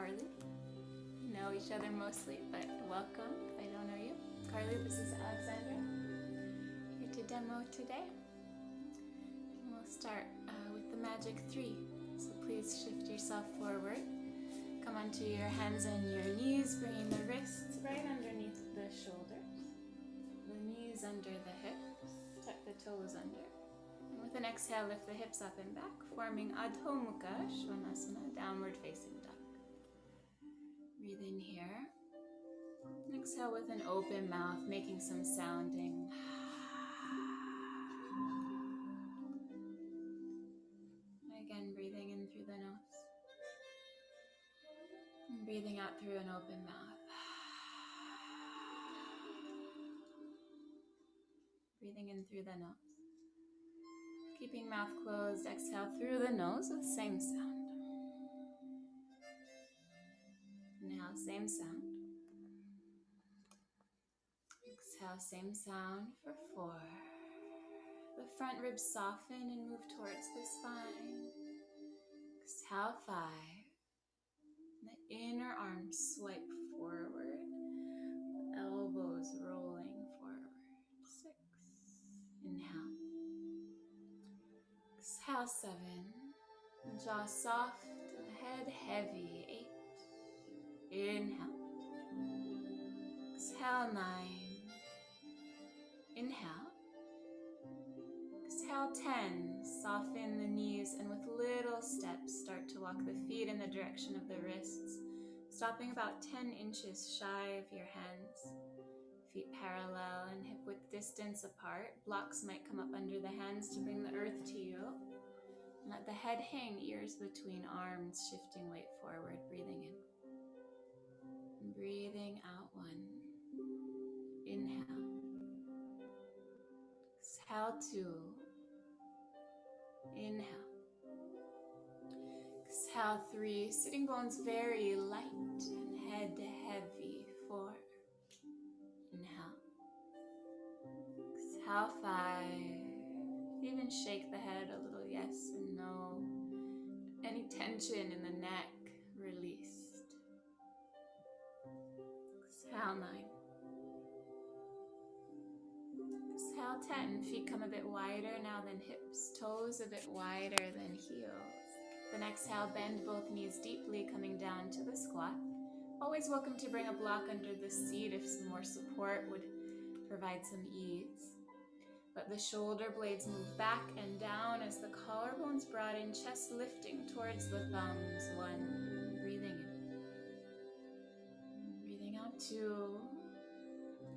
Carly. We know each other mostly, but welcome if I don't know you. Carly, this is Alexandra, here to demo today. And we'll start with the magic 3. So please shift yourself forward. Come onto your hands and your knees, bringing the wrists right underneath the shoulders, the knees under the hips, tuck the toes under. And with an exhale, lift the hips up and back, forming Adho Mukha Svanasana, downward facing dog. Breathe in here. And exhale with an open mouth, making some sounding. Again, breathing in through the nose. And breathing out through an open mouth. Breathing in through the nose. Keeping mouth closed, exhale through the nose with same sound. Inhale, same sound. Exhale, same sound for 4. The front ribs soften and move towards the spine. Exhale, 5. The inner arms swipe forward. Elbows rolling forward. 6. Inhale. Exhale, 7. Jaw soft and head heavy. 8. Inhale. Exhale, 9. Inhale. Exhale, 10. Soften the knees and with little steps start to walk the feet in the direction of the wrists, stopping about 10 inches shy of your hands. Feet parallel and hip width distance apart. Blocks might come up under the hands to bring the earth to you. And let the head hang, ears between arms, shifting weight forward, breathing in. And breathing out 1. Inhale. Exhale, 2. Inhale. Exhale, 3. Sitting bones very light and head heavy. 4. Inhale. Exhale, 5. Even shake the head a little, yes and no. Any tension in the neck released. Exhale, 9. Exhale, 10. Feet come a bit wider now than hips. Toes a bit wider than heels. Then exhale, bend both knees deeply, coming down to the squat. Always welcome to bring a block under the seat if some more support would provide some ease. Let the shoulder blades move back and down as the collarbones broaden, chest lifting towards the thumbs. 1. Breathing in. Breathing out 2.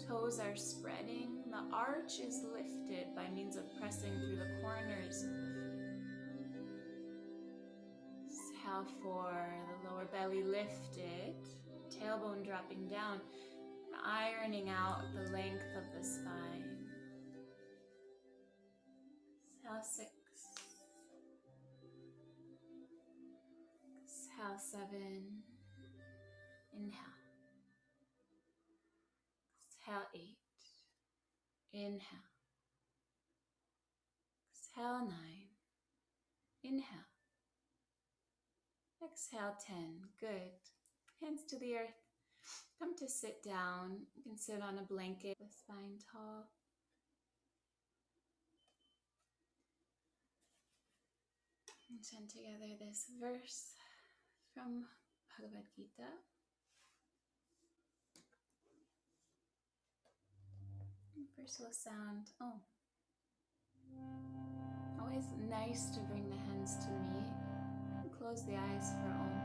Toes are spreading. The arch is lifted by means of pressing through the corners of the feet. Exhale, 4. The lower belly lifted. Tailbone dropping down. Ironing out the length of the spine. Exhale, 6. Exhale, 7. Inhale. Exhale, 8. Inhale. Exhale, 9. Inhale. Exhale, 10. Good. Hands to the earth. Come to sit down. You can sit on a blanket, the spine tall. And chant together this verse from Bhagavad Gita. First we'll sound Om. Always nice to bring the hands to me. Close the eyes for Om.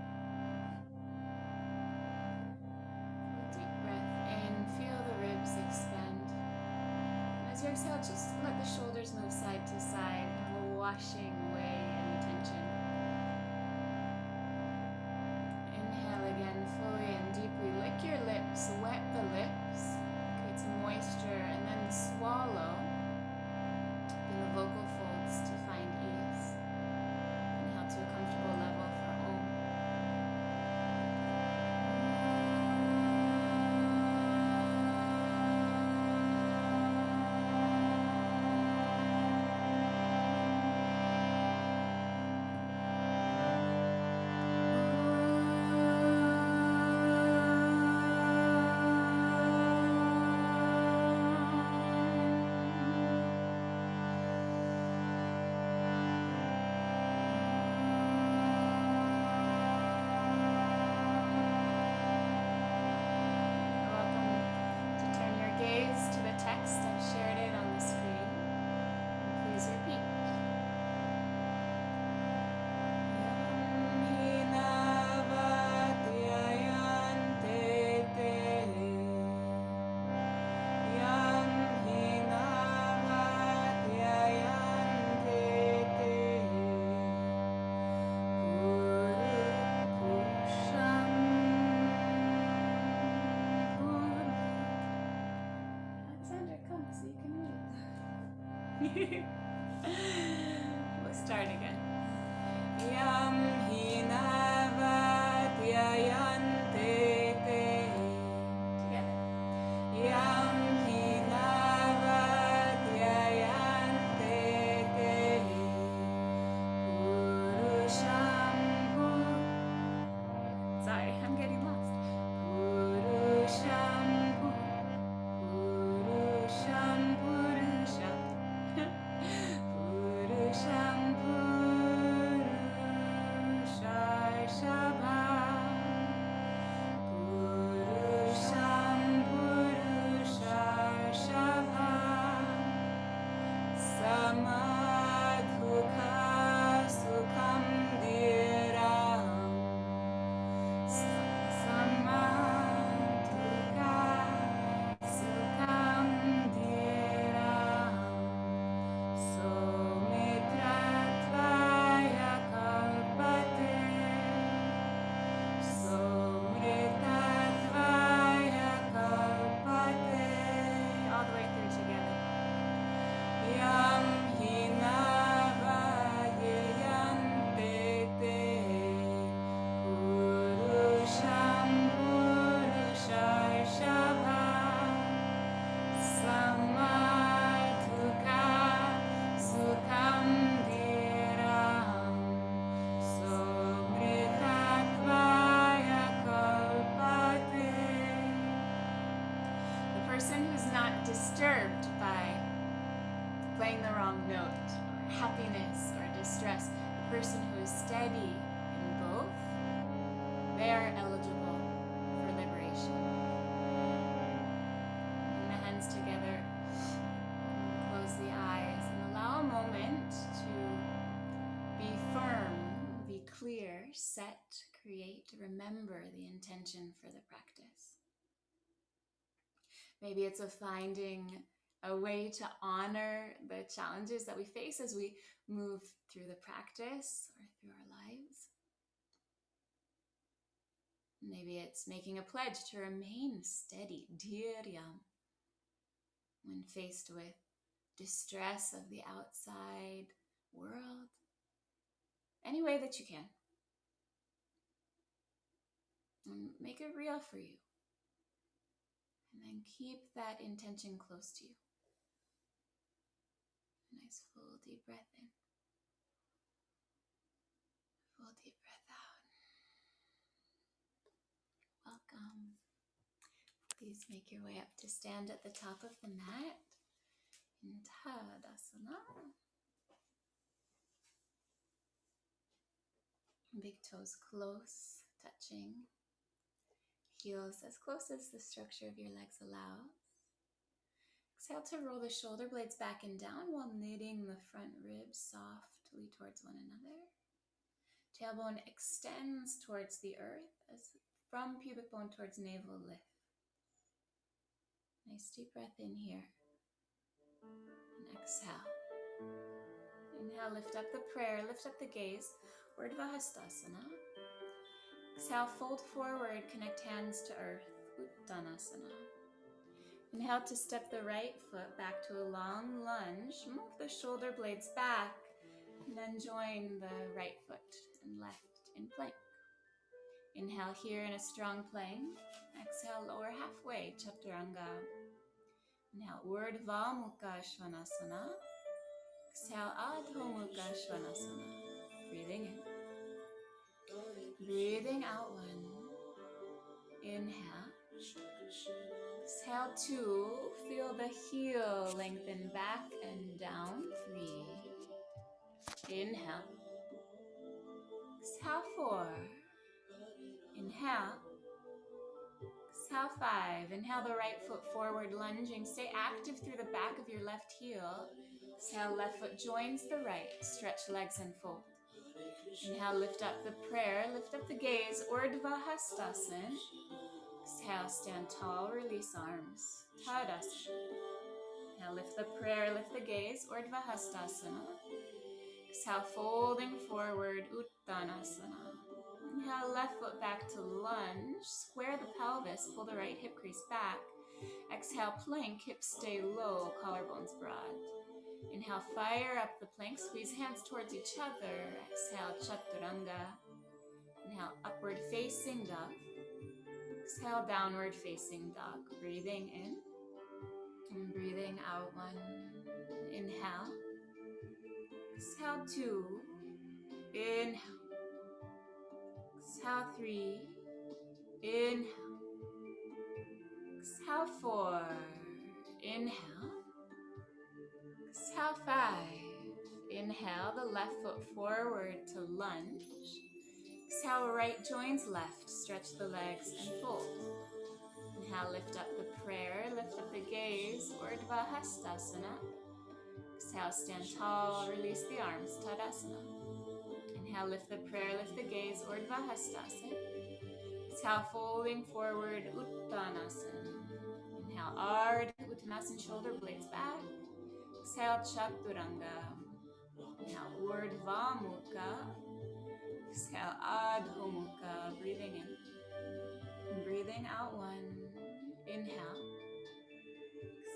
Deep breath in, feel the ribs expand. And as you exhale, just let the shoulders move side to side, and we're washing away any tension. Inhale again, fully and deeply. Lick your lips, wet the lips, create some moisture, and then swallow in the vocal folds to find ease. Inhale to a comfortable level for Om. last. I've shared it on the screen. Please repeat. Alexander, come so you can read. We'll start again. Yam hinavatyayante te. Together. Yam hinavatyayante te. Purusham Sorry, I'm getting lost. Purusham Purusham Purusham Purusham Purusharshabham Purusham Purusharshabham Samadhuka Sukham Dhiram Samadhuka Sukham Dhiram Somritratvaya kalpate Somritratvaya kalpate. All the way through together. Yam hinavadyayante te. Purusham Purusharshabham Samadhuka Sukham Dhiram Somritratvaya kalpate. The person who's not disturbed by playing the wrong note, or happiness or distress, the person who is steady in both, they are eligible for liberation. Bring the hands together, close the eyes, and allow a moment to be firm, be clear, set, create, remember the intention for the practice. Maybe it's of finding a way to honor the challenges that we face as we move through the practice or through our lives. Maybe it's making a pledge to remain steady, dhiryam, when faced with distress of the outside world. Any way that you can. And make it real for you. And then keep that intention close to you. A nice full deep breath in. Full deep breath out. Welcome. Please make your way up to stand at the top of the mat in Tadasana. Big toes close, touching. Heels as close as the structure of your legs allows. Exhale to roll the shoulder blades back and down while knitting the front ribs softly towards one another. Tailbone extends towards the earth as from pubic bone towards navel lift. Nice deep breath in here. And exhale. Inhale, lift up the prayer, lift up the gaze. Urdhva Hastasana. Exhale, fold forward, connect hands to earth. Uttanasana. Inhale to step the right foot back to a long lunge. Move the shoulder blades back. And then join the right foot and left in plank. Inhale here in a strong plank. Exhale, lower halfway, Chaturanga. Inhale, Urdhva Mukha Svanasana. Exhale, Adho Mukha Svanasana. Breathing in. Breathing out one. Inhale. Exhale two. Feel the heel lengthen back and down. 3. Inhale. Exhale 4. Inhale. Exhale, 5. Inhale the right foot forward, lunging. Stay active through the back of your left heel. Exhale, left foot joins the right. Stretch legs and fold. Inhale, lift up the prayer, lift up the gaze, Urdhva Hastasana. Exhale, stand tall, release arms, Tadasana. Now lift the prayer, lift the gaze, Urdhva Hastasana. Exhale, folding forward, Uttanasana. Inhale, left foot back to lunge, square the pelvis, pull the right hip crease back. Exhale, plank, hips stay low, collarbones broad. Inhale, fire up the plank, squeeze hands towards each other. Exhale, Chaturanga. Inhale, upward facing dog. Exhale, downward facing dog. Breathing in and breathing out 1. Inhale. Exhale, 2. Inhale. Exhale, 3. Inhale. Exhale, 4. Inhale. Exhale, 5. Inhale, the left foot forward to lunge. Exhale, right joins left. Stretch the legs and fold. Inhale, lift up the prayer, lift up the gaze, Urdhva Hastasana. Exhale, stand tall, release the arms, Tadasana. Inhale, lift the prayer, lift the gaze, Urdhva Hastasana. Exhale, folding forward, Uttanasana. Inhale, Ardha Uttanasana, shoulder blades back. Exhale, Chaturanga. Inhale, Urdhva Mukha. Exhale, Adho Mukha. Breathing in. And breathing out 1. Inhale.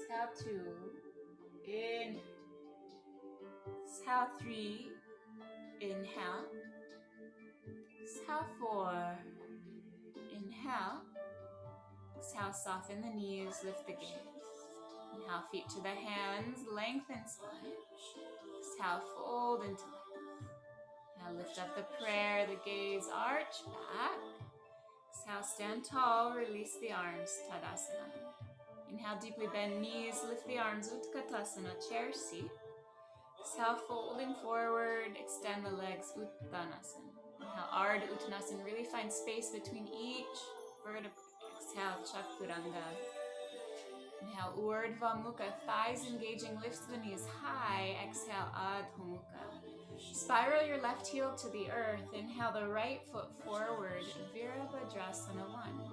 Exhale, 2. Inhale. Exhale, 3. Inhale. Exhale, 4. Inhale. Exhale, soften the knees, lift the gaze. Inhale, feet to the hands, lengthen spine. Exhale, fold into legs. Now lift up the prayer, the gaze, arch back. Exhale, stand tall, release the arms, Tadasana. Inhale, deeply bend knees, lift the arms, Utkatasana, chair seat. Exhale, folding forward, extend the legs, Uttanasana. Inhale, Ardha Uttanasana, really find space between each vertebrae. Exhale, Chaturanga. Inhale, Urdhva Mukha, thighs engaging, lift the knees high. Exhale, Adho Mukha. Spiral your left heel to the earth. Inhale the right foot forward, Virabhadrasana 1.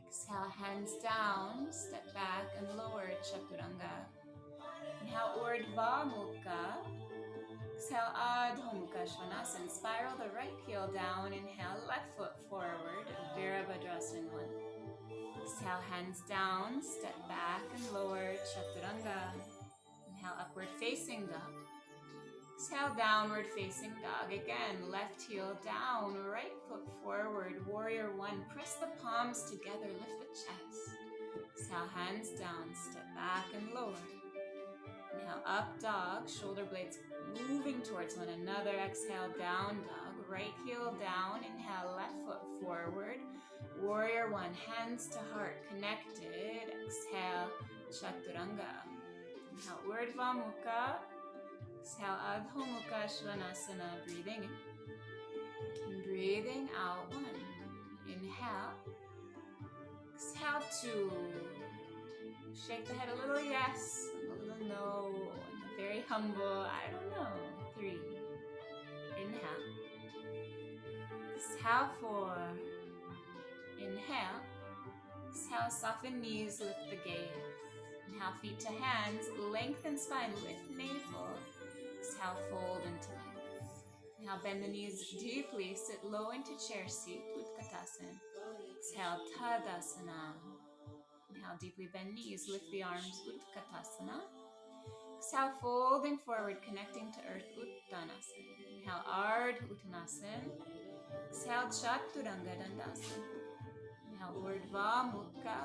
Exhale, hands down, step back and lower, Chaturanga. Inhale, Urdhva Mukha. Exhale, Adho Mukha Svanasana. Spiral the right heel down. Inhale, left foot forward, Virabhadrasana 1. Exhale, hands down, step back and lower, Chaturanga. Inhale, upward facing dog. Exhale, downward facing dog. Again, left heel down, right foot forward, warrior 1. Press the palms together, lift the chest. Exhale, hands down, step back and lower. Inhale, up dog, shoulder blades moving towards one another. Exhale, down dog, right heel down. Inhale, left foot forward. Warrior 1, hands to heart connected. Exhale, Chaturanga. Inhale, Urdhva Mukha. Exhale, Adho Mukha Svanasana. Breathing in. And breathing out 1. Inhale. Exhale, 2. Shake the head a little yes, a little no, and a very humble, I don't know. 3. Inhale. Exhale, 4. Inhale. Exhale, soften knees, lift the gaze. Inhale, feet to hands, lengthen spine, lift navel. Exhale, fold into legs. Inhale, bend the knees deeply, sit low into chair seat, Utkatasana. Exhale, Tadasana. Inhale, deeply bend knees, lift the arms, Utkatasana. Exhale, folding forward, connecting to earth, Uttanasana. Inhale, Ardha Uttanasana. Exhale, Chaturanga Dandasana. Inhale, Urdhva Mukha.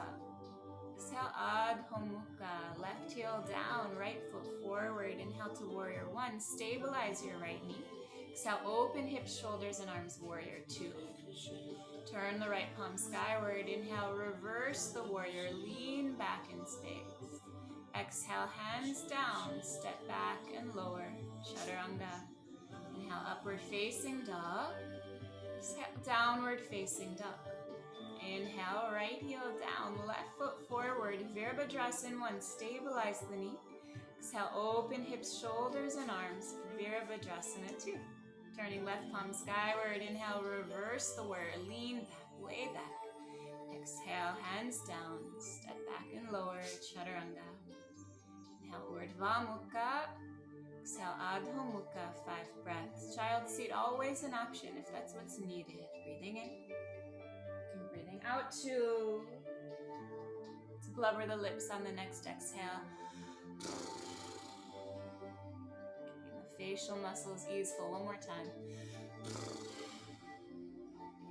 Exhale, Adho Mukha. Left heel down, right foot forward. Inhale to warrior 1. Stabilize your right knee. Exhale, open hips, shoulders, and arms, warrior 2. Turn the right palm skyward. Inhale, reverse the warrior. Lean back in space. Exhale, hands down. Step back and lower. Chaturanga. Inhale, upward facing dog. Exhale, downward facing dog. Inhale, right heel down, left foot forward, Virabhadrasana 1, stabilize the knee. Exhale, open hips, shoulders, and arms, Virabhadrasana 2. Turning left palm skyward, inhale, reverse the warrior, lean back, way back. Exhale, hands down, step back and lower, Chaturanga. Inhale, Urdhva Mukha. Exhale, Adho Mukha, 5 breaths. Child seat, always an option if that's what's needed. Breathing in and breathing out 2. Let's blubber the lips on the next exhale. Keeping the facial muscles easeful. One more time.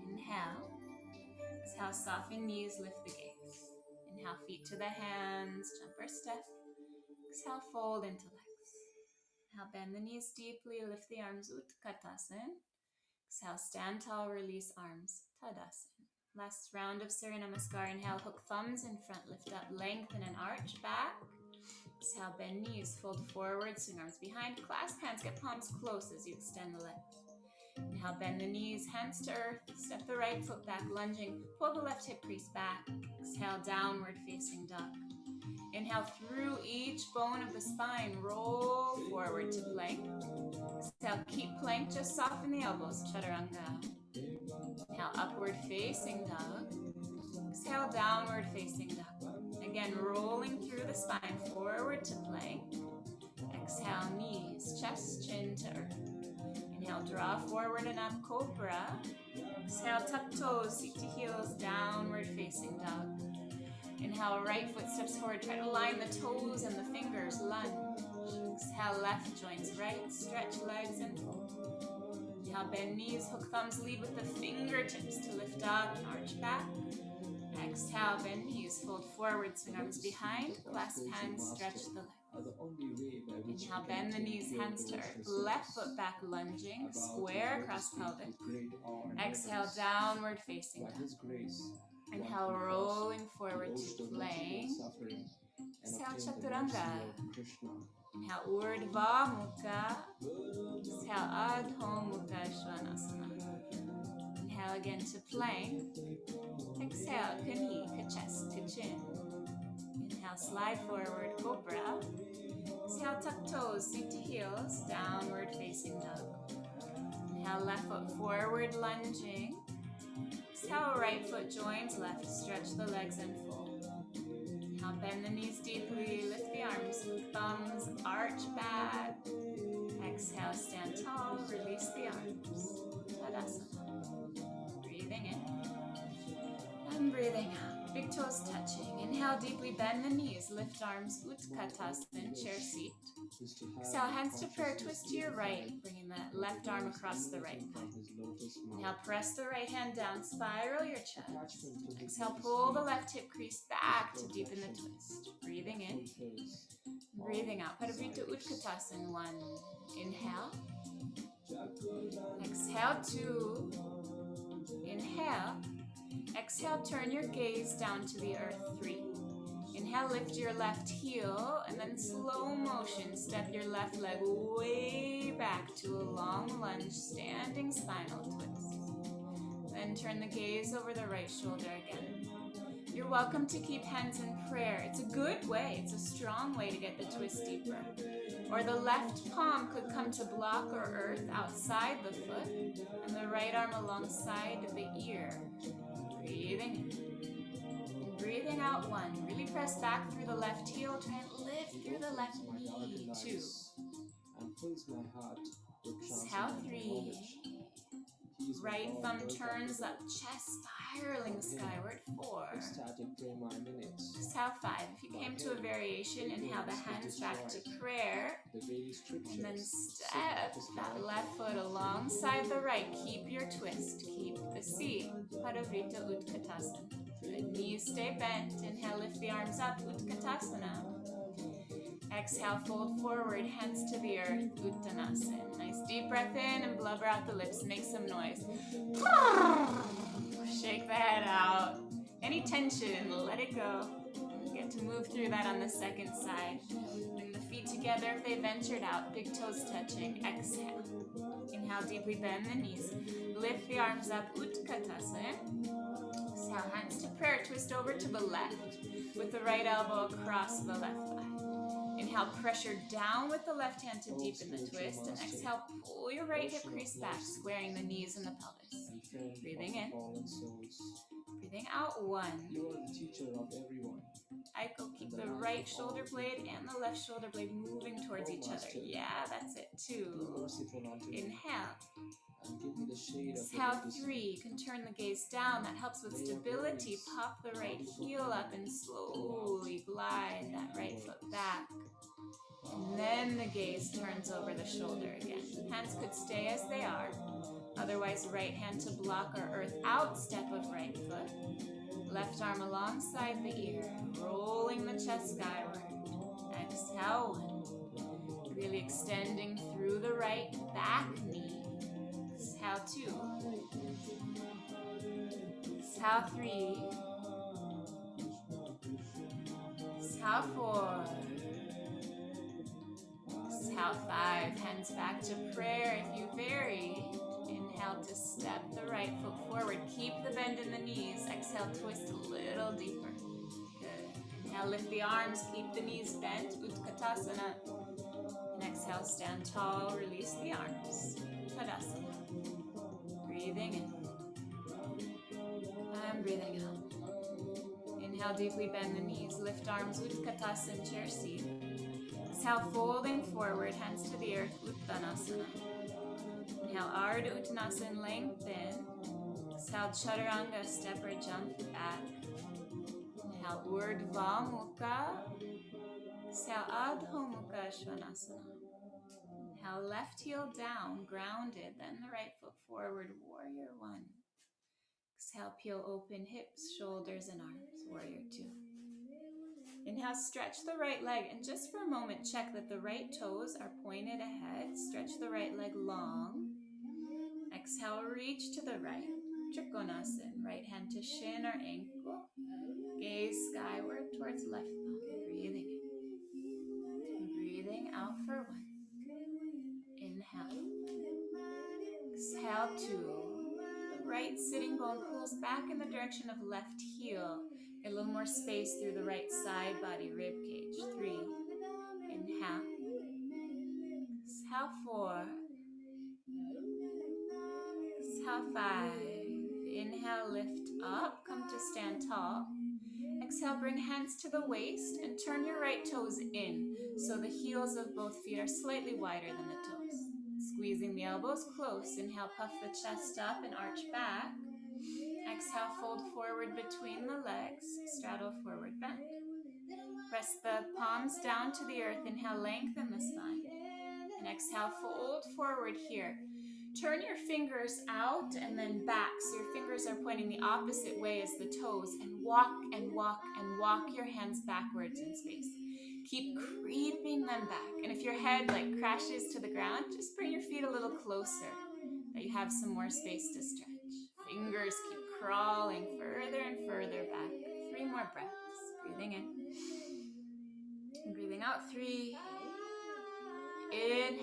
Inhale. Exhale, soften knees, lift the gaze. Inhale, feet to the hands, jump or step. Exhale, fold into legs. Inhale, bend the knees deeply, lift the arms, Utkatasana. Exhale, stand tall, release arms, Tadasana. Last round of Surya Namaskar. Inhale, hook thumbs in front, lift up, lengthen and arch back. Exhale, bend knees, fold forward, swing arms behind, clasp hands, get palms close as you extend the legs. Inhale, bend the knees, hands to earth, step the right foot back, lunging, pull the left hip crease back. Exhale, downward facing dog. Inhale, through each bone of the spine, roll forward to plank. Exhale, keep plank, just soften the elbows, Chaturanga. Inhale, upward facing dog. Exhale, downward facing dog. Again, rolling through the spine, forward to plank. Exhale, knees, chest, chin to earth. Inhale, draw forward and up, cobra. Exhale, tuck toes, seat to heels, downward facing dog. Inhale, right foot steps forward, try to line the toes and the fingers, lunge. Exhale, left joints right, stretch legs and fold. Inhale, bend knees, hook thumbs, lead with the fingertips to lift up and arch back. Exhale, bend knees, fold forward, swing arms behind, clasp hands, stretch the legs. Inhale, bend the knees, hands to earth, left foot back, lunging, square across pelvic. Exhale, downward facing dog. Inhale, rolling forward to plank. Exhale, Chaturanga. Inhale, Urdhva Mukha. Exhale, Adho Mukha Svanasana. Inhale again to plank. Exhale, Kani, Ka-chest, Ka-chin. Inhale, slide forward, Cobra. Exhale, tuck toes, seat to heels, downward facing dog. Inhale, left foot forward, lunging. Exhale, right foot joins left, stretch the legs and fold. Inhale, bend the knees deeply, lift the arms, thumbs, arch back. Exhale, stand tall, release the arms. Tadasana. Breathing in and breathing out. Big toes touching. Inhale, deeply bend the knees, lift arms, Utkatasana, chair seat. Exhale, hands to prayer, twist to your right, bringing that left arm across the right thigh. Inhale, press the right hand down, spiral your chest. Exhale, pull the left hip crease back to deepen the twist. Breathing in, breathing out. Padavrita Utkatasana, 1. Inhale. Exhale, 2. Inhale. Exhale, turn your gaze down to the earth, 3. Inhale, lift your left heel, and then slow motion, step your left leg way back to a long lunge, standing spinal twist. Then turn the gaze over the right shoulder again. You're welcome to keep hands in prayer. It's a good way, it's a strong way to get the twist deeper. Or the left palm could come to block or earth outside the foot, and the right arm alongside the ear. Breathing in. Breathing out, 1. Really press back through the left heel. Try and lift through the left knee, 2. Exhale, 3. Right thumb turns up, chest spiraling skyward, 4. Exhale, 5. If you came to a variation, inhale the hands back to prayer. And then step that left foot alongside the right. Keep your twist. Keep the C. Padavrita Utkatasana. Good. Knees stay bent. Inhale, lift the arms up. Utkatasana. Exhale, fold forward, hands to the earth. Uttanasana. Nice deep breath in and blubber out the lips. Make some noise. Shake the head out. Any tension, let it go. Get to move through that on the second side. Bring the feet together if they ventured out. Big toes touching. Exhale. Inhale, deeply bend the knees. lift the arms up, Utkatasana. Exhale, hands to prayer, twist over to the left with the right elbow across the left thigh. Inhale, pressure down with the left hand to deepen the twist, and exhale, pull your right hip crease back, squaring the knees and the pelvis. Breathing in. Breathing out, 1. You are the teacher of everyone. Aiko, keep the right shoulder blade and the left shoulder blade moving towards each other. Yeah, that's it. 2. Inhale. Exhale, 3. You can turn the gaze down. That helps with stability. Pop the right heel up and slowly glide that right foot back. And then the gaze turns over the shoulder again. Hands could stay as they are. Otherwise, right hand to block or earth out step of right foot. Left arm alongside the ear, rolling the chest skyward. Exhale, 1. Really extending through the right back knee. Exhale, 2. Exhale, 3. Exhale, 4. Exhale, 5. Hands back to prayer if you vary. Inhale to step the right foot forward. Keep the bend in the knees. Exhale, twist a little deeper. Good. Inhale, lift the arms. Keep the knees bent. Utkatasana. And exhale, stand tall. Release the arms. Tadasana. Breathing in. And breathing out. Inhale, deeply bend the knees. Lift arms. Utkatasana, chair seat. Exhale, folding forward, hands to the earth, Uttanasana. Inhale, Ardha Uttanasana, lengthen. Exhale, Chaturanga, step or jump back. Inhale, Urdhva Mukha. Exhale, Adho Mukha Svanasana. Inhale, left heel down, grounded, then the right foot forward, Warrior 1. Exhale, peel open hips, shoulders, and arms, Warrior 2. Inhale, stretch the right leg, and just for a moment, check that the right toes are pointed ahead. Stretch the right leg long. Exhale, reach to the right. Trikonasana, right hand to shin or ankle. Gaze skyward towards left thumb. Breathing in. Breathing out for 1. Inhale. Exhale, 2. The right sitting bone pulls back in the direction of left heel. Get a little more space through the right side body, rib cage. 3. Inhale. Exhale, 4. Exhale, 5. Inhale, lift up. Come to stand tall. Exhale, bring hands to the waist and turn your right toes in so the heels of both feet are slightly wider than the toes. Squeezing the elbows close. Inhale, puff the chest up and arch back. Exhale, fold forward between the legs. Straddle forward bend. Press the palms down to the earth. Inhale, lengthen the spine. And exhale, fold forward here. Turn your fingers out and then back, so your fingers are pointing the opposite way as the toes, and walk and walk and walk your hands backwards in space. Keep creeping them back. And if your head crashes to the ground, just bring your feet a little closer, that you have some more space to stretch. Fingers keep crawling further and further back. 3 more breaths. Breathing in. And breathing out. 3. Inhale.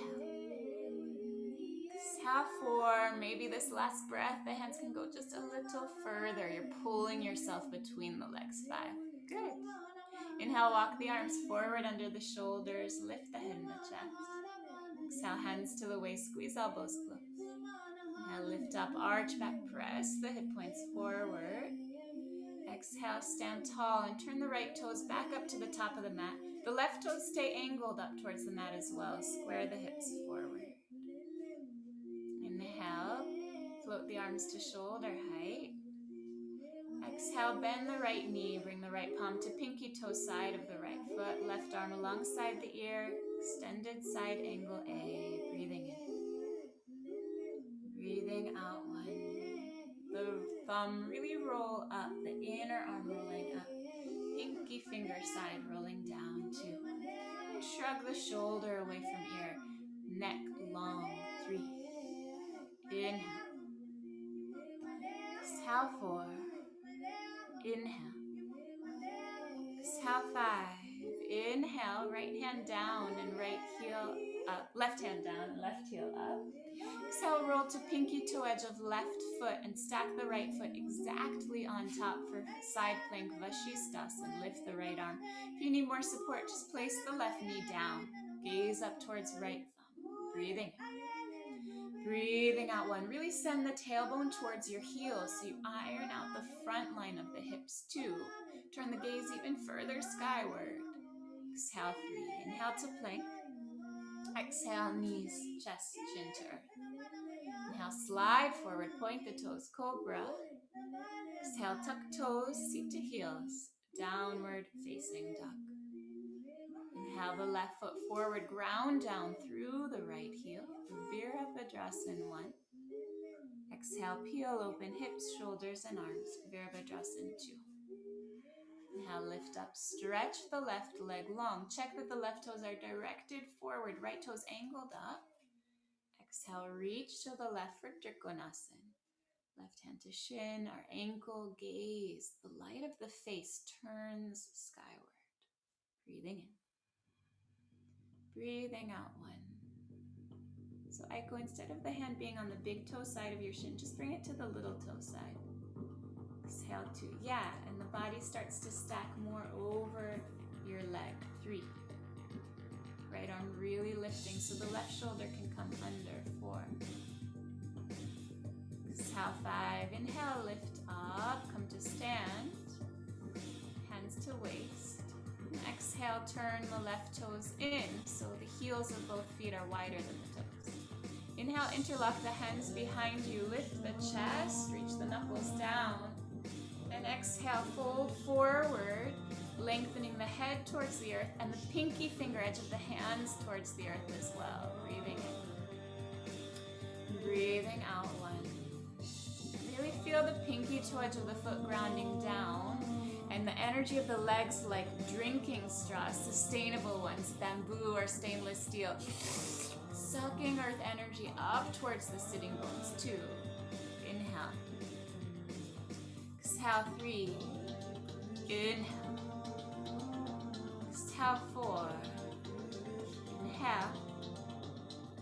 Exhale, 4. Maybe this last breath, the hands can go just a little further. You're pulling yourself between the legs. 5. Good. Inhale, walk the arms forward under the shoulders. Lift the head and the chest. Exhale, hands to the waist. Squeeze elbows close. Inhale, lift up, arch back. Press the hip points forward. Exhale, stand tall and turn the right toes back up to the top of the mat. The left toes stay angled up towards the mat as well. Square the hips forward. Inhale, float the arms to shoulder height. Exhale, bend the right knee, bring the right palm to pinky toe side of the right foot, left arm alongside the ear, extended side angle A. Breathing in. Breathing out. 1. The thumb really roll up, the inner arm rolling up, pinky finger side rolling down. 2. Shrug the shoulder away from ear, neck long. 3. Inhale. Exhale, 4. Inhale. Exhale, 5. Inhale, right hand down and right heel up. Left hand down and left heel up. Exhale, roll to pinky toe edge of left foot and stack the right foot exactly on top for side plank Vashisthasana. Lift the right arm. If you need more support, just place the left knee down. Gaze up towards right thumb. Breathing in. Breathing out one. Really send the tailbone towards your heels so you iron out the front line of the hips. 2. Turn the gaze even further skyward. Exhale, 3. Inhale to plank. Exhale, knees, chest, chin to earth. Inhale, slide forward, point the toes, cobra. Exhale, tuck toes, seat to heels, downward facing duck. Inhale the left foot forward, ground down through the right heel, Virabhadrasana 1. Exhale, peel open hips, shoulders, and arms, Virabhadrasana 2. Inhale, lift up, stretch the left leg long. Check that the left toes are directed forward, right toes angled up. Exhale, reach to the left for Trikonasana. Left hand to shin, our ankle, gaze. The light of the face turns skyward. Breathing in. Breathing out 1. So Aiko, instead of the hand being on the big toe side of your shin, just bring it to the little toe side. Exhale 2. Yeah, and the body starts to stack more over your leg. 3. Right arm really lifting so the left shoulder can come under. 4. Exhale 5. Inhale, lift up, come to stand. Hands to waist. Exhale, turn the left toes in so the heels of both feet are wider than the toes. Inhale, interlock the hands behind you. Lift the chest, reach the knuckles down. And exhale, fold forward, lengthening the head towards the earth and the pinky finger edge of the hands towards the earth as well. Breathing in. Breathing out 1. Really feel the pinky toe edge of the foot grounding down and the energy of the legs like drinking straws, sustainable ones, bamboo or stainless steel. Sucking earth energy up towards the sitting bones. 2. Inhale. Exhale 3. Inhale. Exhale 4. Inhale.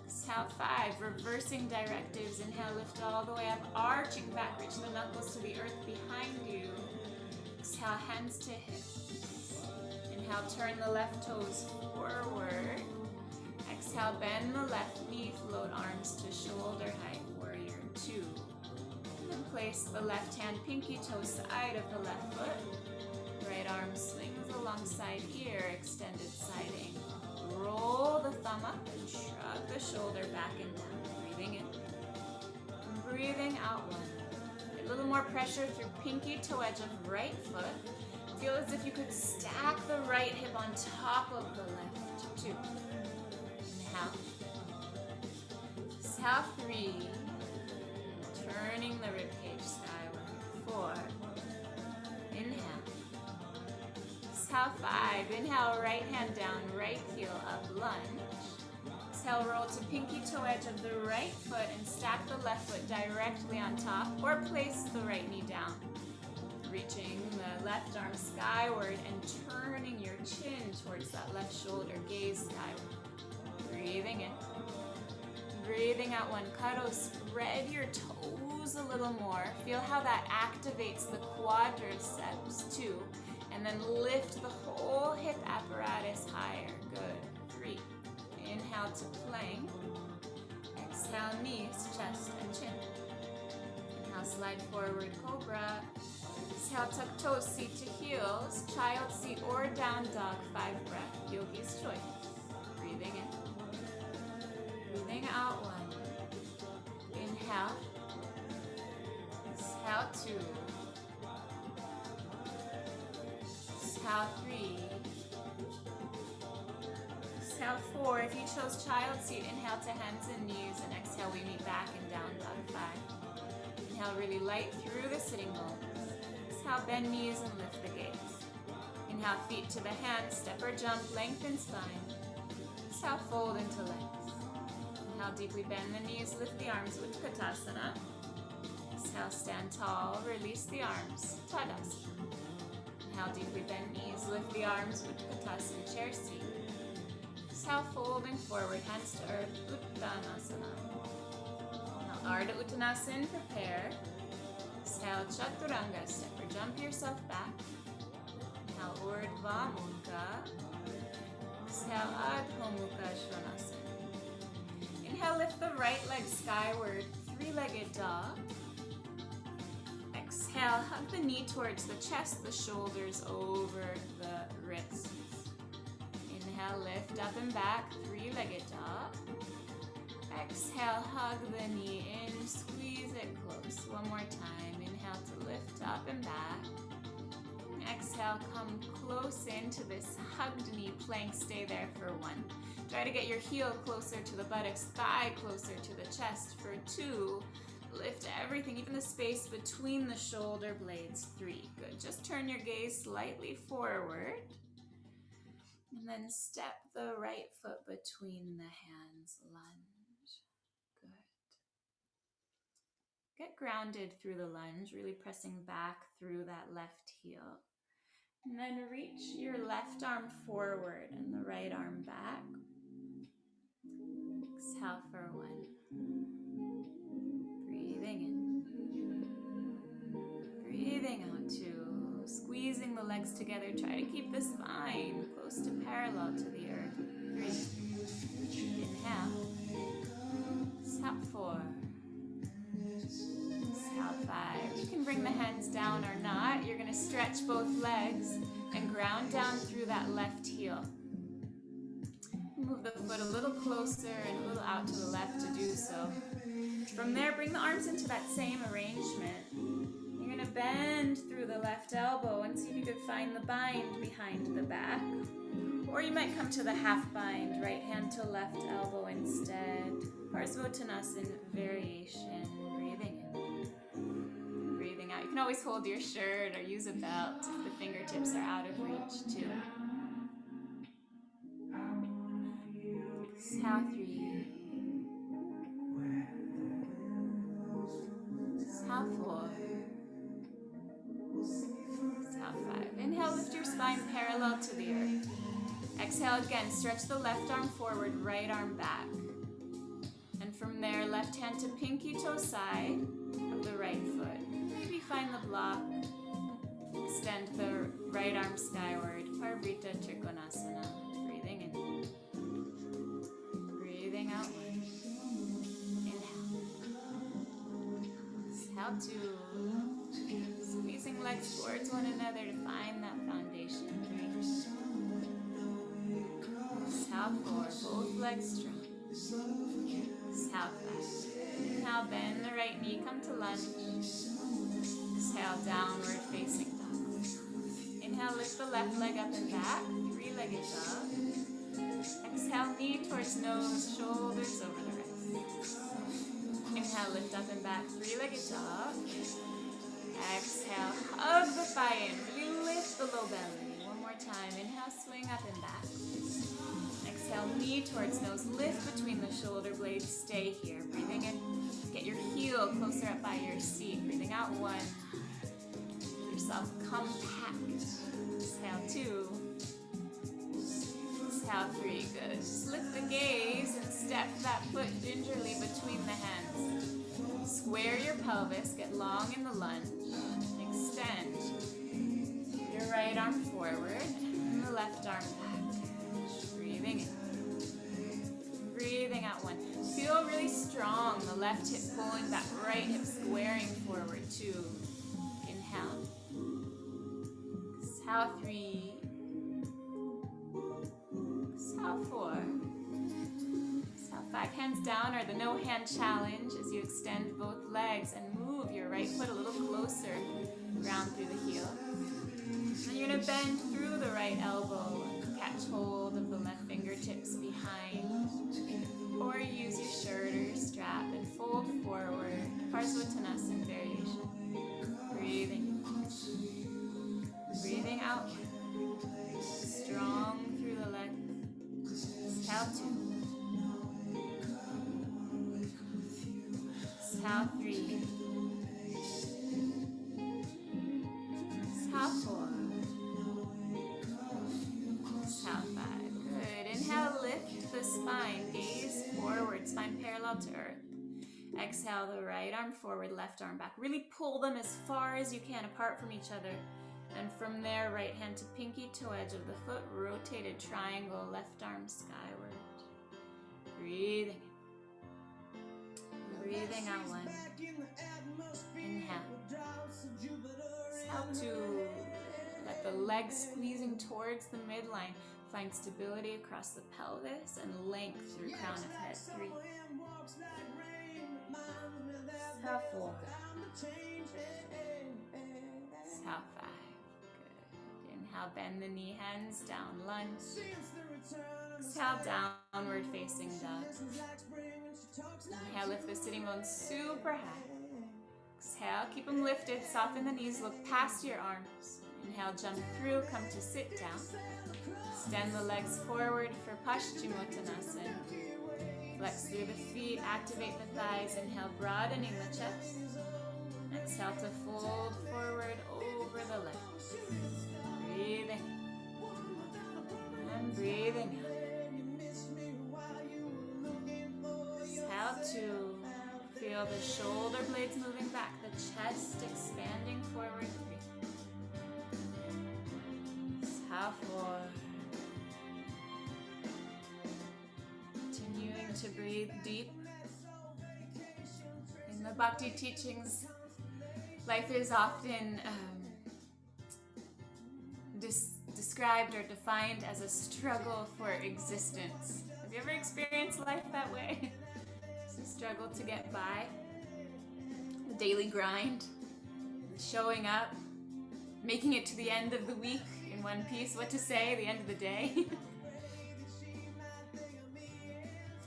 Exhale 5. Reversing directives. Inhale, lift all the way up, arching back, reach the knuckles to the earth behind you. Exhale, hands to hips. Inhale, turn the left toes forward. Exhale, bend the left knee, float arms to shoulder height, warrior 2. And then place the left hand pinky toe side of the left foot. Right arm swings alongside ear, extended side angle. Roll the thumb up and shrug the shoulder back and down. Breathing in. And breathing out 1. A little more pressure through pinky toe edge of right foot. Feel as if you could stack the right hip on top of the left. 2. Inhale. Exhale 3. Turning the ribcage skyward. 4. Inhale. Exhale 5. Inhale, right hand down, right heel up, lunge. Exhale, roll to pinky toe edge of the right foot and stack the left foot directly on top or place the right knee down. Reaching the left arm skyward and turning your chin towards that left shoulder, gaze skyward. Breathing in. Breathing out 1. Karo, spread your toes a little more. Feel how that activates the quadriceps 2. And then lift the whole hip apparatus higher. Good. 3. Inhale to plank. Exhale, knees, chest, and chin. Inhale, slide forward, cobra. Exhale, tuck toes, seat to heels, child seat or down dog, 5 breath, yogi's choice. Breathing in. Breathing out 1. Inhale. Exhale 2. Exhale 3. Exhale 4. If you chose child seat, inhale to hands and knees, and exhale we meet back in down dog, 5. Inhale really light through the sitting bones. Exhale, bend knees and lift the gaze. Inhale, feet to the hands, step or jump, lengthen spine. Exhale, fold into legs. Inhale, deeply bend the knees, lift the arms, Utkatasana. Exhale, stand tall, release the arms, Tadasana. Inhale, deeply bend knees, lift the arms, Utkatasana, chair seat. Exhale, folding forward, hands to earth, Uttanasana. Ardha Uttanasana, prepare. Exhale, Chaturanga, step or jump yourself back. Inhale, Urdhva Mukha. Exhale, Adho Mukha Svanasana. Inhale, lift the right leg skyward, three-legged dog. Exhale, hug the knee towards the chest, the shoulders over the wrists. Inhale, lift up and back, three-legged dog. Exhale, hug the knee in, squeeze it close. One more time. Inhale to lift up and back. Exhale, come close into this hugged knee plank. Stay there for one. Try to get your heel closer to the buttocks, thigh closer to the chest for two. Lift everything, even the space between the shoulder blades. Three. Good. Just turn your gaze slightly forward. And then step the right foot between the hands. Lunge. Good. Get grounded through the lunge, really pressing back through that left heel. And then reach your left arm forward and the right arm back. Exhale for one. Breathing in. Breathing out two. Squeezing the legs together. Try to keep the spine close to parallel to the earth. Three. Inhale. Exhale, four. Exhale, five. You can bring the hands down or not. You're going to stretch both legs and ground down through that left heel. Move the foot a little closer and a little out to the left to do so. From there, bring the arms into that same arrangement. You're going to bend through the left elbow and see if you could find the bind behind the back. Or you might come to the half bind, right hand to left elbow instead. Parsvottanasana variation. Breathing in. Breathing out. You can always hold your shirt or use a belt if the fingertips are out of reach too. Exhale, three. Exhale, four. Exhale, five. Inhale, lift your spine parallel to the earth. Exhale again, stretch the left arm forward, right arm back. And from there, left hand to pinky toe side of the right foot. Maybe find the block. Extend the right arm skyward. Parvrita Trikonasana. Breathing in. Breathing out. Inhale. Exhale, two. Squeezing legs towards one another to find that foundation. Three. Exhale, four. Both legs strong. Exhale, five. Inhale, bend the right knee, come to lunge. Exhale, downward facing dog. Inhale, lift the left leg up and back, three-legged dog. Exhale, knee towards nose, shoulders over the wrists. Inhale, lift up and back, three-legged dog. Exhale, hug the thigh in, really lift the low belly. One more time, inhale, swing up and back. Exhale, knee towards nose, lift between the shoulder blades, stay here. Breathing in, get your heel closer up by your seat. Breathing out, one. Keep yourself compact. Exhale, two. Exhale, three. Good. Just lift the gaze and step that foot gingerly between the hands. Square your pelvis, get long in the lunge. Extend your right arm forward and the left arm back. Breathing in. Breathing out, one. Feel really strong. The left hip pulling, that right hip squaring forward. Two. Inhale. Exhale, three. Exhale, four. Exhale, five. Hands down or the no hand challenge as you extend both legs and move your right foot a little closer. Ground through the heel. And you're going to bend through the right elbow and catch hold of the left fingertips behind. Or use your shirt or strap and fold forward. Parsvottanasana variation. Breathing. Breathing out. Strong through the legs. Exhale, two. Exhale, three. Exhale, four. Exhale, five. Good. Inhale, lift the spine. Gaze forward. Spine parallel to earth. exhale, the right arm forward, left arm back. Really pull them as far as you can apart from each other. And from there, right hand to pinky toe edge of the foot, rotated triangle, left arm skyward. Breathing in. Breathing out one. Inhale. Exhale two. Let the legs squeezing towards the midline find stability across the pelvis and length through crown of head. 3. Exhale 4. Exhale 5. Good. Inhale, bend the knee, hands down, lunge. Exhale, downward facing dog. Inhale, lift the sitting bones super high. Exhale, keep them lifted, soften the knees, look past your arms. Inhale, jump through, come to sit down. Extend the legs forward for Paschimottanasana. Flex through the feet, activate the thighs. Inhale, broadening the chest. Exhale to fold forward over the legs. Breathing. And breathing out. Exhale to feel the shoulder blades moving back, the chest expanding forward. 3. Exhale 4. Continuing to breathe deep. In the Bhakti teachings, life is often described or defined as a struggle for existence. Have you ever experienced life that way? It's a struggle to get by. The daily grind, showing up, making it to the end of the week in one piece, what to say, the end of the day.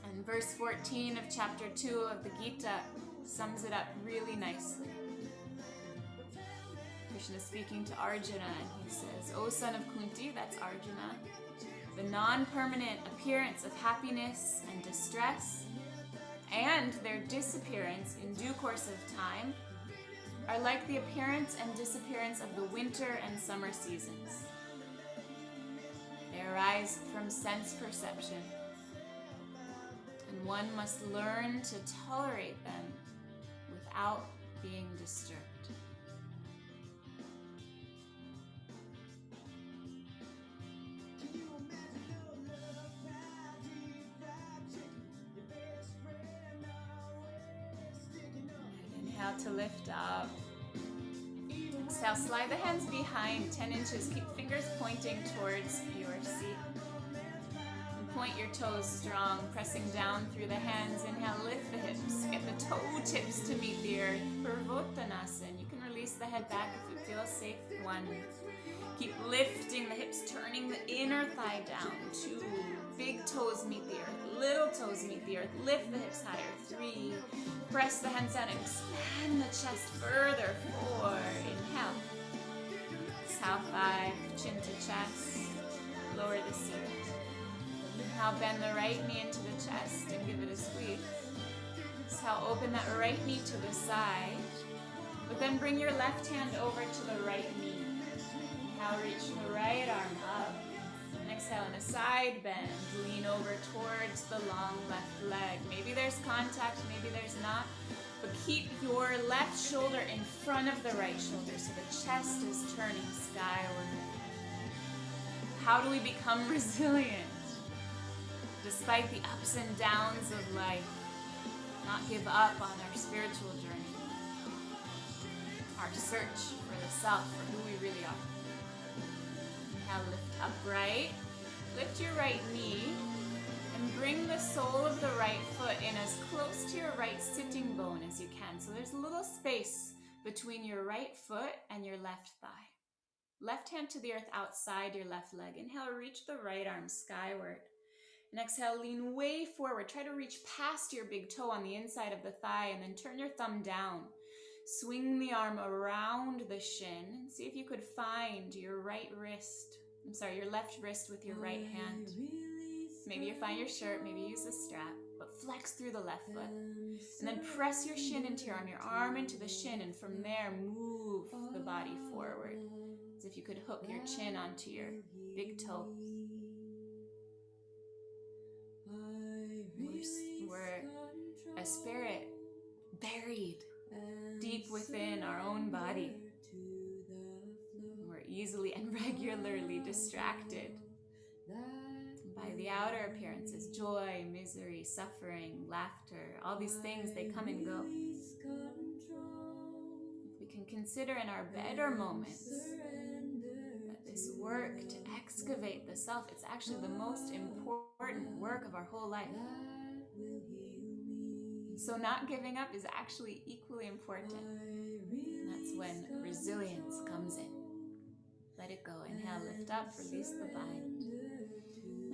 And verse 14 of chapter 2 of the Gita sums it up really nicely. Krishna is speaking to Arjuna and he says, O son of Kunti, that's Arjuna, the non-permanent appearance of happiness and distress and their disappearance in due course of time are like the appearance and disappearance of the winter and summer seasons. They arise from sense perception, and one must learn to tolerate them without being disturbed. Inhale to lift up. Exhale, slide the hands behind 10 inches. Keep fingers pointing towards your seat. And point your toes strong, pressing down through the hands. Inhale, lift the hips. Get the toe tips to meet the earth. Purvottanasana. You can release the head back if it feels safe. 1. Keep lifting the hips, turning the inner thigh down. 2. Big toes meet the earth. Little toes meet the earth. Lift the hips higher. 3. Press the hands down and expand the chest further. 4. Inhale. Exhale 5. Chin to chest. Lower the seat. Inhale, bend the right knee into the chest and give it a squeeze. Exhale, open that right knee to the side. But then bring your left hand over to the right knee. Inhale, reach the right arm up. And exhale in a side bend. Lean over towards the long left leg. Maybe there's contact, maybe there's not. But keep your left shoulder in front of the right shoulder so the chest is turning skyward. How do we become resilient? Despite the ups and downs of life, not give up on our spiritual journey. Our search for the self, for who we really are. Now lift upright, lift your right knee, and bring the sole of the right foot in as close to your right sitting bone as you can. So there's a little space between your right foot and your left thigh. Left hand to the earth outside your left leg. Inhale, reach the right arm skyward. And exhale, lean way forward. Try to reach past your big toe on the inside of the thigh and then turn your thumb down. Swing the arm around the shin and see if you could find your your left wrist with your right hand. Maybe you find your shirt, maybe use a strap, but flex through the left foot. And then press your shin into your arm into the shin, and from there move the body forward. As if you could hook your chin onto your big toes. We're a spirit buried deep within our own body. We're easily and regularly distracted by the outer appearances, joy, misery, suffering, laughter, all these things, they come and go. If we can consider in our better moments that this work to excavate the self, it's actually the most important work of our whole life. So not giving up is actually equally important. And that's when resilience comes in. Let it go. Inhale, lift up, release the bind.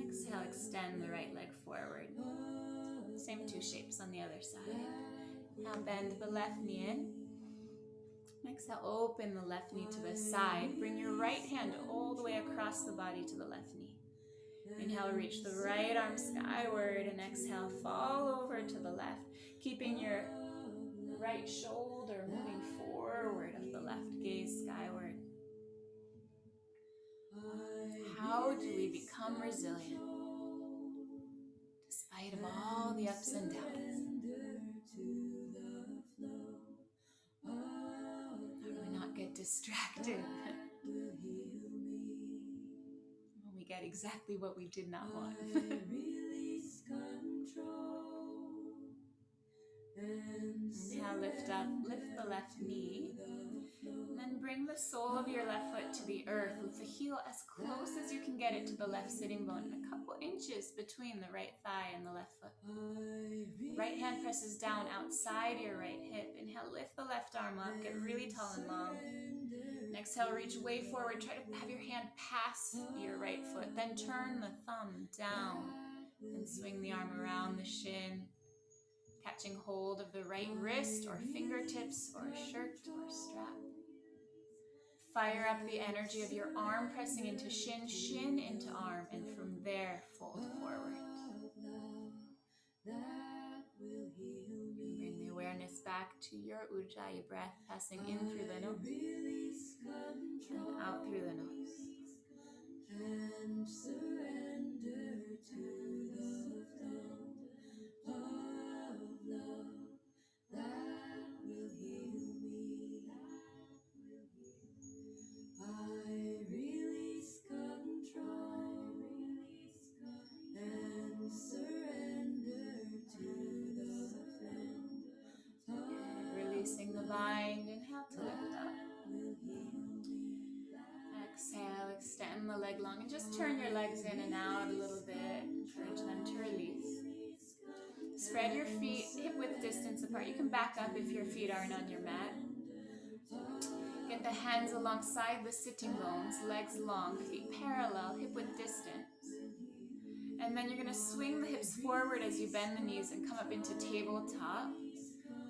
Exhale, extend the right leg forward. Same two shapes on the other side. Now bend the left knee in. Exhale, open the left knee to the side. Bring your right hand all the way across the body to the left knee. Inhale, reach the right arm skyward, and exhale, fall over to the left, keeping your right shoulder moving forward of the left, gaze skyward. How do we become resilient despite of all the ups and downs? How do we not get distracted when we get exactly what we did not want? Inhale, lift up, lift the left knee, and then bring the sole of your left foot to the earth with the heel as close as you can get it to the left sitting bone, and a couple inches between the right thigh and the left foot. Right hand presses down outside your right hip. Inhale, lift the left arm up, get really tall and long. And exhale, reach way forward. Try to have your hand pass your right foot. Then turn the thumb down and swing the arm around the shin, catching hold of the right wrist or fingertips or shirt or strap. Fire up the energy of your arm pressing into shin, shin into arm, and from there, fold forward. Bring the awareness back to your Ujjayi breath, passing in through the nose and out through the nose. And surrender to the flow of love that will heal me. I release control and surrender to the flow. Releasing the bind. Inhale to lift up. Exhale, extend the leg long and just turn your legs in and out a little bit. Encourage them to release. Spread your feet hip-width distance apart. You can back up if your feet aren't on your mat. Get the hands alongside the sitting bones, legs long, feet parallel, hip-width distance. And then you're going to swing the hips forward as you bend the knees and come up into tabletop.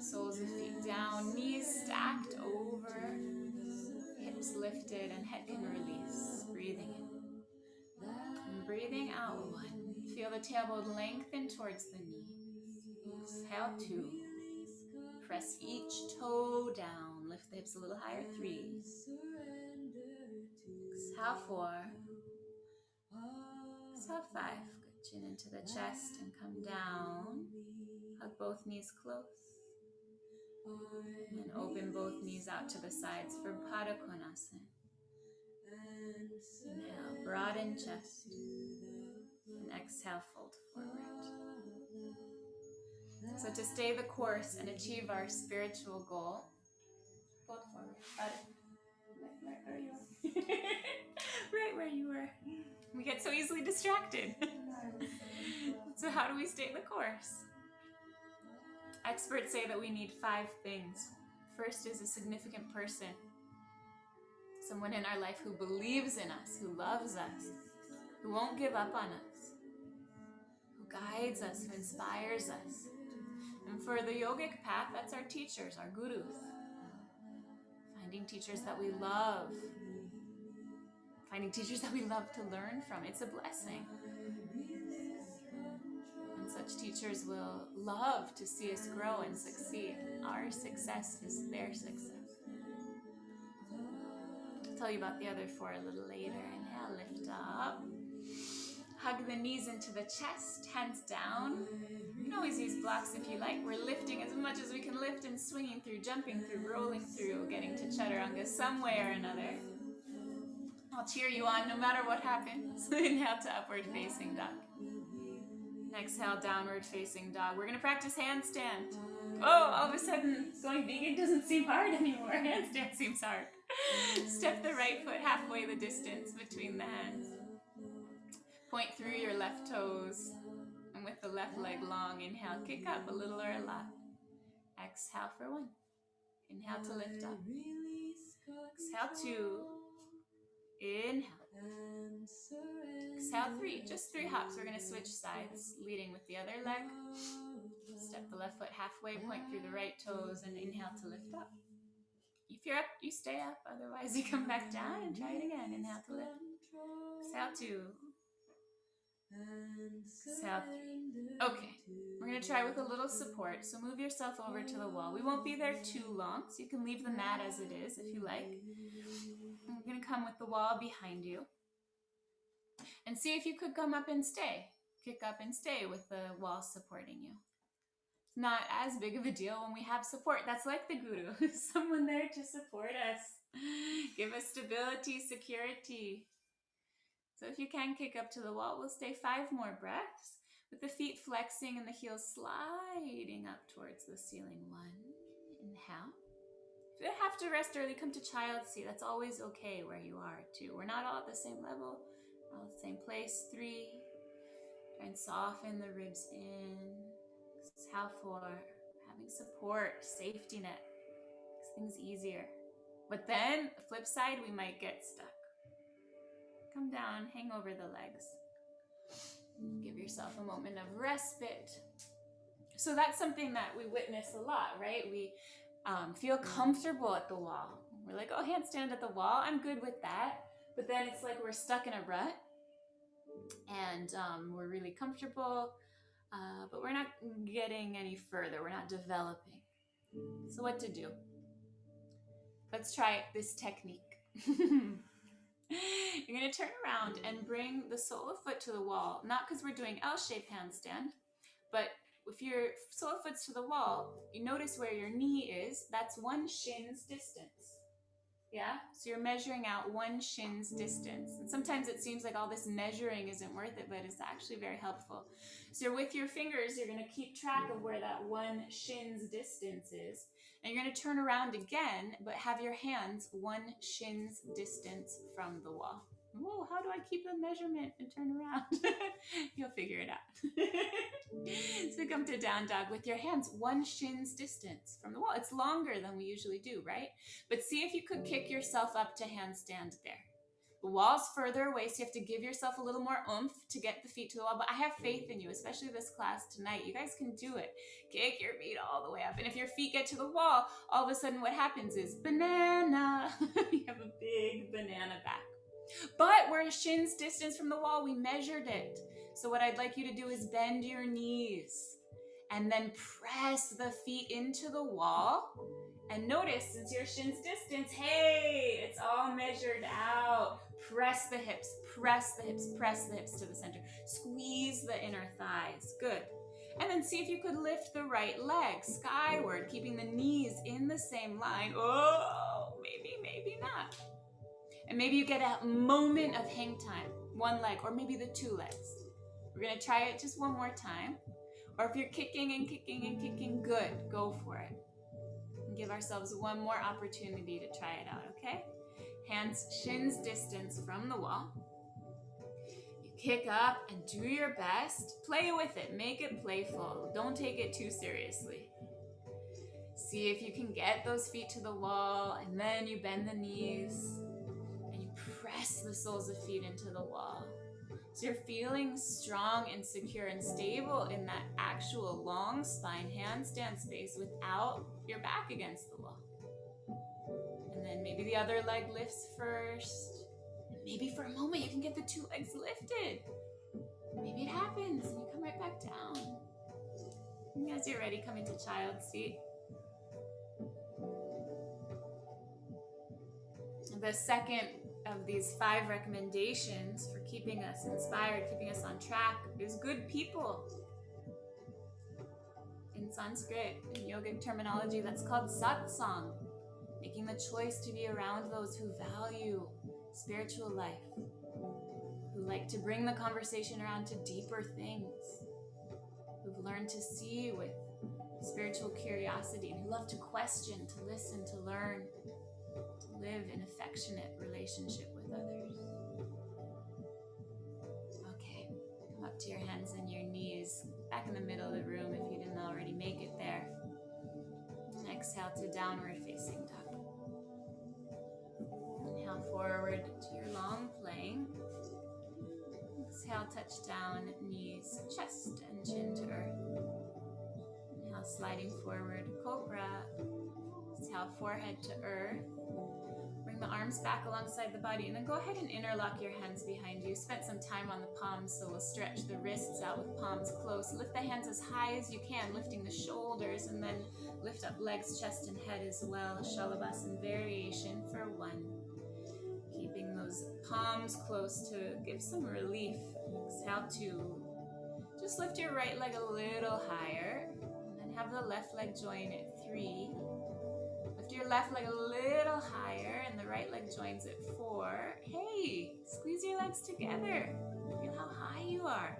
Soles of feet down, knees stacked over, hips lifted, and head can release. Breathing in. And breathing out, 1. Feel the tailbone lengthen towards the knee. Exhale, 2. Press each toe down. Lift the hips a little higher, 3. Exhale, 4. Exhale, 5. Good chin into the chest and come down. Hug both knees close. And open both knees out to the sides for Pada Konasana. Inhale, broaden chest. And exhale, fold forward. So to stay the course and achieve our spiritual goal, fold forward. Right where you are. Right where you were. We get so easily distracted. So how do we stay the course? Experts say that we need 5 things. First is a significant person. Someone in our life who believes in us, who loves us, who won't give up on us, who guides us, who inspires us. And for the yogic path, that's our teachers, our gurus. Finding teachers that we love. Finding teachers that we love to learn from. It's a blessing. And such teachers will love to see us grow and succeed. Our success is their success. I'll tell you about the other 4 a little later. Inhale, lift up. Hug the knees into the chest, hands down. can always use blocks if you like. We're lifting as much as we can lift and swinging through, jumping through, rolling through, getting to chaturanga some way or another. I'll cheer you on no matter what happens. Inhale to upward facing dog. Exhale, downward facing dog. We're going to practice handstand. Oh, all of a sudden, going vegan doesn't seem hard anymore. Handstand seems hard. Step the right foot halfway the distance between the hands. Point through your left toes. And with the left leg long, inhale, kick up a little or a lot. Exhale for 1. Inhale to lift up. Exhale 2. Inhale. Exhale 3. Just 3 hops. We're going to switch sides, leading with the other leg. Step the left foot halfway, point through the right toes, and inhale to lift up. If you're up, you stay up. Otherwise, you come back down and try it again. Inhale to lift. Exhale 2. Exhale 3. Okay, we're going to try with a little support. So move yourself over to the wall. We won't be there too long, so you can leave the mat as it is if you like. And we're going to come with the wall behind you. And see if you could come up and stay. Kick up and stay with the wall supporting you. It's not as big of a deal when we have support. That's like the guru. Someone there to support us. Give us stability, security. So if you can kick up to the wall, we'll stay 5 more breaths with the feet flexing and the heels sliding up towards the ceiling. 1. Inhale. If you have to rest early, come to child's seat. That's always okay where you are too. We're not all at the same level. We're all at the same place. 3. Try and soften the ribs in. Exhale 4. Having support, safety net. Makes things easier. But then, the flip side, we might get stuck. Come down, hang over the legs. Give yourself a moment of respite. So that's something that we witness a lot, right? We feel comfortable at the wall. We're like, oh, handstand at the wall, I'm good with that. But then it's like we're stuck in a rut and we're really comfortable, but we're not getting any further. We're not developing. So what to do? Let's try this technique. You're going to turn around and bring the sole of foot to the wall, not because we're doing L-shaped handstand, but if your sole of foot's to the wall, you notice where your knee is, that's 1 shin's distance. Yeah? So you're measuring out 1 shin's distance. And sometimes it seems like all this measuring isn't worth it, but it's actually very helpful. So you're with your fingers, you're going to keep track of where that 1 shin's distance is. And you're going to turn around again, but have your hands 1 shin's distance from the wall. Whoa, how do I keep the measurement and turn around? You'll figure it out. So come to down dog with your hands 1 shin's distance from the wall. It's longer than we usually do, right? But see if you could kick yourself up to handstand there. The wall's further away, so you have to give yourself a little more oomph to get the feet to the wall. But I have faith in you, especially this class tonight. You guys can do it. Kick your feet all the way up. And if your feet get to the wall, all of a sudden what happens is banana. You have a big banana back. But we're a shin's distance from the wall. We measured it. So what I'd like you to do is bend your knees and then press the feet into the wall. And notice, since you're shin's distance, hey, it's all measured out. Press the hips, press the hips, press the hips to the center. Squeeze the inner thighs. Good. And then see if you could lift the right leg skyward, keeping the knees in the same line. Oh, maybe not. And maybe you get a moment of hang time, 1 leg, or maybe the 2 legs. We're going to try it just 1 more time. Or if you're kicking and kicking and kicking, good, go for it. And give ourselves 1 more opportunity to try it out, okay? Hands shin's distance from the wall. You kick up and do your best. Play with it, make it playful. Don't take it too seriously. See if you can get those feet to the wall, and then you bend the knees. Press the soles of feet into the wall. So you're feeling strong and secure and stable in that actual long spine handstand space without your back against the wall. And then maybe the other leg lifts first. Maybe for a moment you can get the 2 legs lifted. Maybe it happens and you come right back down. And as you're ready, come into child's seat. The second of these 5 recommendations for keeping us inspired, keeping us on track is good people. Sanskrit, in yogic terminology, that's called satsang, making the choice to be around those who value spiritual life, who like to bring the conversation around to deeper things, who've learned to see with spiritual curiosity, and who love to question, to listen, to learn, to live in affectionate relationship with others. Okay, come up to your hands and your knees, back in the middle of the room if you didn't already make it there. And exhale to downward facing dog. Inhale forward to your long plank. Exhale, touch down, knees, chest, and chin to earth. Inhale, sliding forward, cobra. Exhale, forehead to earth. Bring the arms back alongside the body, and then go ahead and interlock your hands behind you. Spent some time on the palms, so we'll stretch the wrists out with palms close. Lift the hands as high as you can, lifting the shoulders, and then lift up legs, chest, and head as well. Shalabhasana variation for one. Keeping those palms close to give some relief. Exhale to just lift your right leg a little higher, and then have the left leg join at 3. Lift your left leg a little higher, and the right leg joins at 4. Hey, squeeze your legs together. Feel how high you are.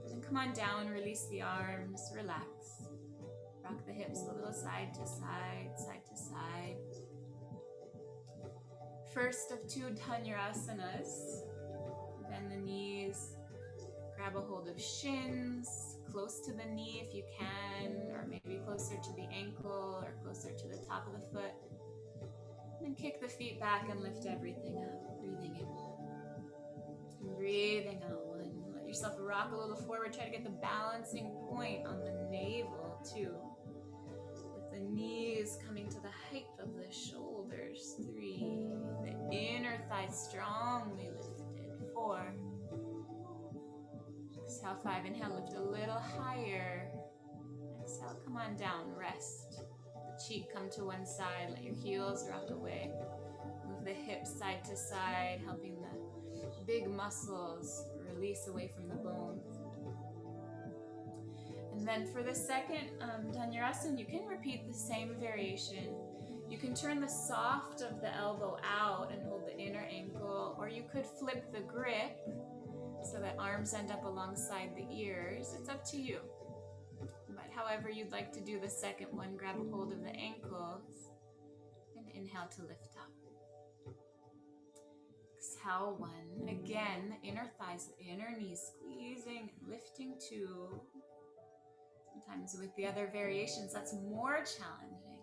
And then come on down, release the arms, relax. Rock the hips a little side to side, side to side. First of 2 Dhanurasanas. Bend the knees, grab a hold of shins, close to the knee if you can, or maybe closer to the ankle or closer to the top of the foot. And then kick the feet back and lift everything up. Breathing in. And breathing out. 1. Let yourself rock a little forward. Try to get the balancing point on the navel, 2. With the knees coming to the height of the shoulders, 3. The inner thighs strongly lifted, 4. Exhale, 5. Inhale, lift a little higher. Exhale, come on down, rest. The cheek come to one side, let your heels rock away. Move the hips side to side, helping the big muscles release away from the bones. And then for the second Dhanurasana, you can repeat the same variation. You can turn the soft of the elbow out and hold the inner ankle, or you could flip the grip so that arms end up alongside the ears. It's up to you. But however you'd like to do the second one, grab a hold of the ankles and inhale to lift up. Exhale, 1. Again, the inner thighs, the inner knees squeezing and lifting, 2. Sometimes with the other variations, that's more challenging,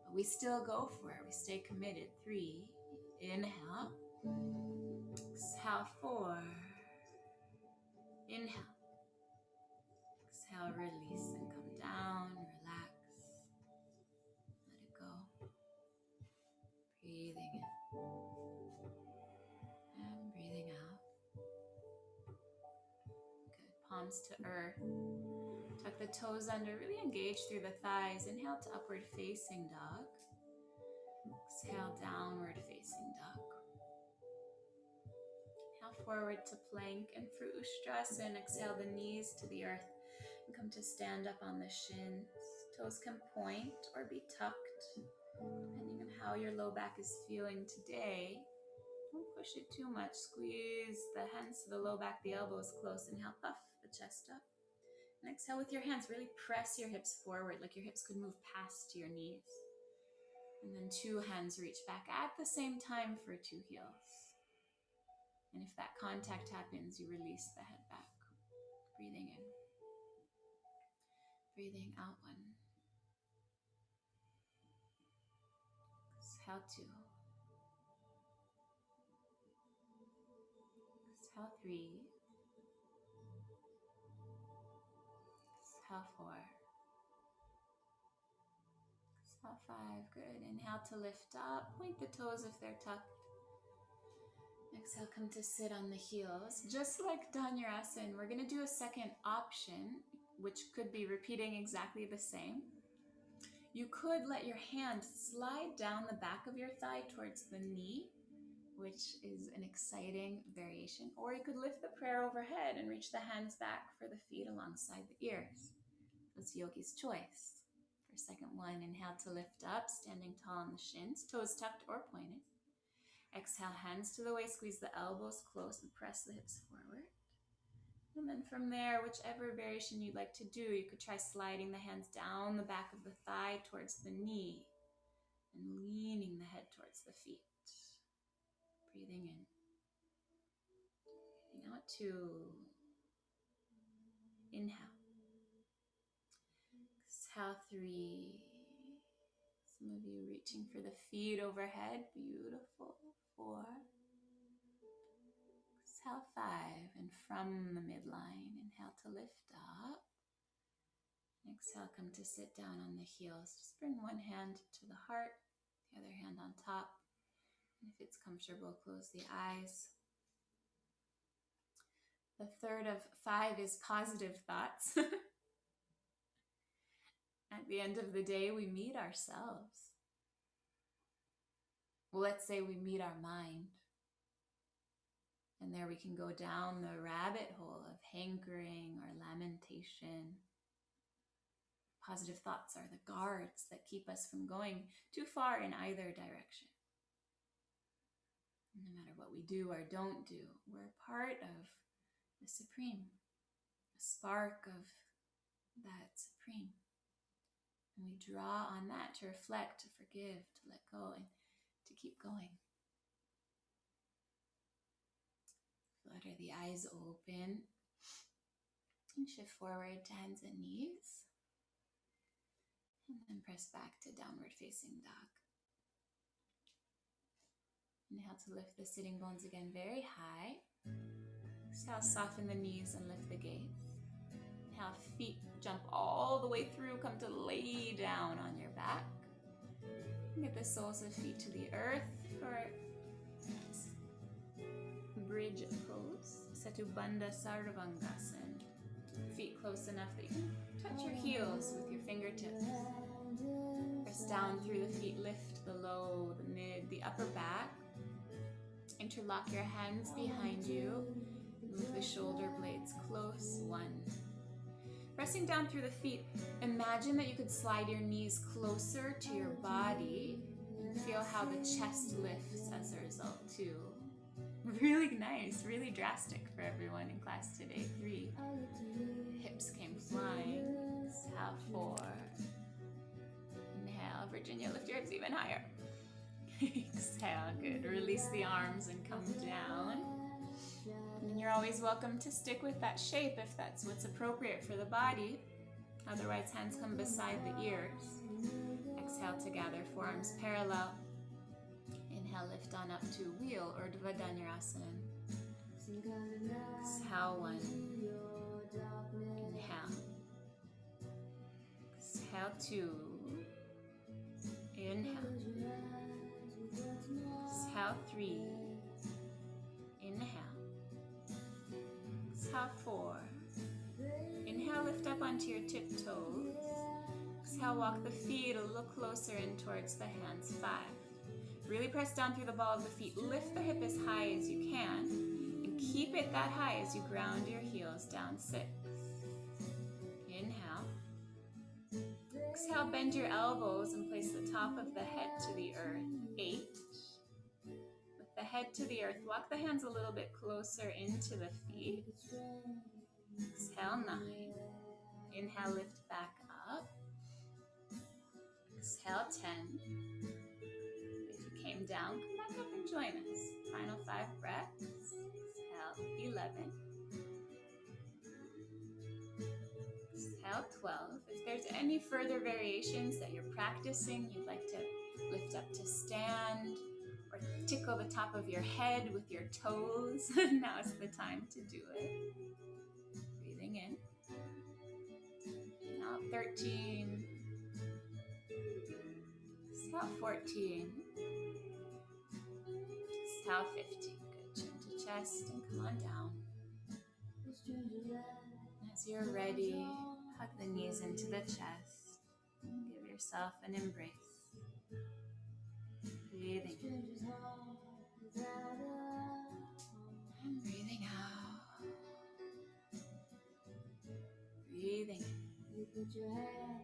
but we still go for it. We stay committed. 3. Inhale. Exhale, 4. Inhale. Exhale, release and come down, relax. Let it go. Breathing in and breathing out. Good. Palms to earth. Tuck the toes under, really engage through the thighs. Inhale to upward facing dog. Exhale, downward facing dog. Inhale forward to plank and for Ustrasana. Exhale the knees to the earth and come to stand up on the shins. Toes can point or be tucked, depending on how your low back is feeling today. Don't push it too much. Squeeze the hands to the low back, the elbows close. Inhale, puff the chest up. And exhale with your hands, really press your hips forward, like your hips could move past your knees. And then 2 hands reach back at the same time for 2 heels. And if that contact happens, you release the head back. Breathing in. Breathing out, 1. Exhale, 2. Exhale, 3. Exhale, 4. Exhale, 5. Good. Inhale to lift up. Point the toes if they're tucked. Exhale, come to sit on the heels. Just like Dhanurasana, we're going to do a second option, which could be repeating exactly the same. You could let your hand slide down the back of your thigh towards the knee, which is an exciting variation. Or you could lift the prayer overhead and reach the hands back for the feet alongside the ears. was yogi's choice. For second one, inhale to lift up, standing tall on the shins, toes tucked or pointed. Exhale, hands to the waist, squeeze the elbows close and press the hips forward. And then from there, whichever variation you'd like to do, you could try sliding the hands down the back of the thigh towards the knee and leaning the head towards the feet. Breathing in. Breathing out 2. Inhale. Exhale 3. Some of you reaching for the feet overhead. Beautiful. 4. Exhale 5. And from the midline, inhale to lift up. Exhale, come to sit down on the heels. Just bring one hand to the heart, the other hand on top. And if it's comfortable, close the eyes. The third of 5 is positive thoughts. At the end of the day, we meet ourselves. Well, let's say we meet our mind. And there we can go down the rabbit hole of hankering or lamentation. Positive thoughts are the guards that keep us from going too far in either direction. No matter what we do or don't do, we're part of the Supreme, a spark of that Supreme. And we draw on that to reflect, to forgive, to let go, and to keep going. Flutter the eyes open and shift forward to hands and knees. And then press back to downward facing dog. Inhale to lift the sitting bones again very high. Exhale, soften the knees and lift the gaze. Inhale, feet jump all the way through. Come to lay down on your back. Get the soles of feet to the earth for bridge pose. Setubandha Sarvangasana. Feet close enough that you can touch your heels with your fingertips. Press down through the feet, lift the low, the mid, the upper back. Interlock your hands behind you. Move the shoulder blades close. 1. Pressing down through the feet, imagine that you could slide your knees closer to your body and feel how the chest lifts as a result. 2. Really nice, really drastic for everyone in class today. 3. Hips came flying. Exhale, 4. Inhale, Virginia, lift your hips even higher. Exhale, good. Release the arms and come down. And you're always welcome to stick with that shape if that's what's appropriate for the body. Otherwise, hands come beside the ears. Exhale to gather, forearms parallel. Inhale, lift on up to wheel or Urdhva Dhanurasana. Exhale, 1. Inhale. Exhale, 2. Inhale. Exhale, 3. Inhale. Exhale, 4. Inhale, lift up onto your tiptoes. Exhale, walk the feet a little closer in towards the hands. 5. Really press down through the ball of the feet. Lift the hip as high as you can. And keep it that high as you ground your heels down. 6. Inhale. Exhale, bend your elbows and place the top of the head to the earth. 8. With the head to the earth, walk the hands a little bit closer into the feet. Exhale, 9. Inhale, lift back up. Exhale, 10. Came down, come back up and join us. Final 5 breaths. Exhale, 11. Exhale, 12. If there's any further variations that you're practicing, you'd like to lift up to stand or tickle the top of your head with your toes, now is the time to do it. Breathing in. Now 13. Exhale, 14. Exhale, 15. Good. Chin to chest and come on down. As you're ready, hug the knees into the chest. And give yourself an embrace. Breathing in. And breathing out. Breathing in. Breathing out.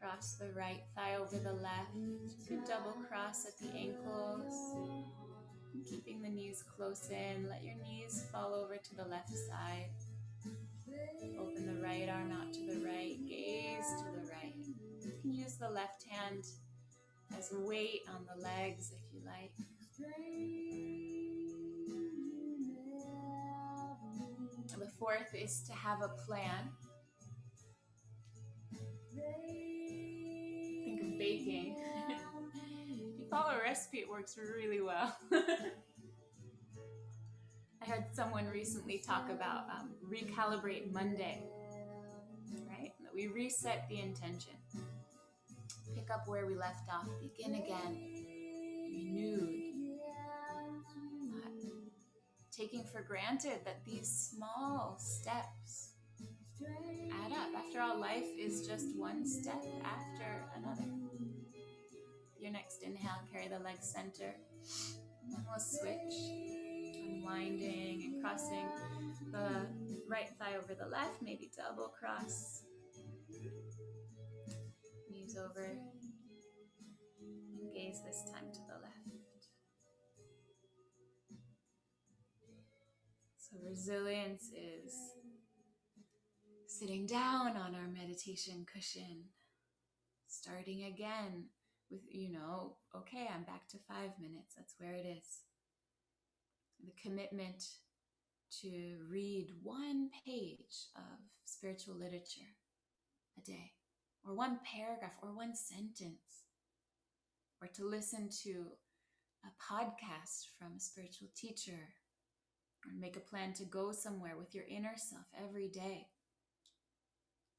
Cross the right thigh over the left. You could double cross at the ankles. Keeping the knees close in. Let your knees fall over to the left side. Open the right arm out to the right. Gaze to the right. You can use the left hand as weight on the legs if you like. The fourth is to have a plan. Think of baking. If you follow a recipe, it works really well. I heard someone recently talk about recalibrate Monday, right? That we reset the intention. Pick up where we left off. Begin again. Renewed. Not taking for granted that these small steps add up. After all, life is just one step after another. Your next inhale, carry the legs center. And then we'll switch, unwinding and crossing the right thigh over the left, maybe double cross. Knees over. And gaze this time to the left. So resilience is sitting down on our meditation cushion, starting again with, okay, I'm back to 5 minutes. That's where it is. The commitment to read one page of spiritual literature a day, or one paragraph, or one sentence, or to listen to a podcast from a spiritual teacher, or make a plan to go somewhere with your inner self every day.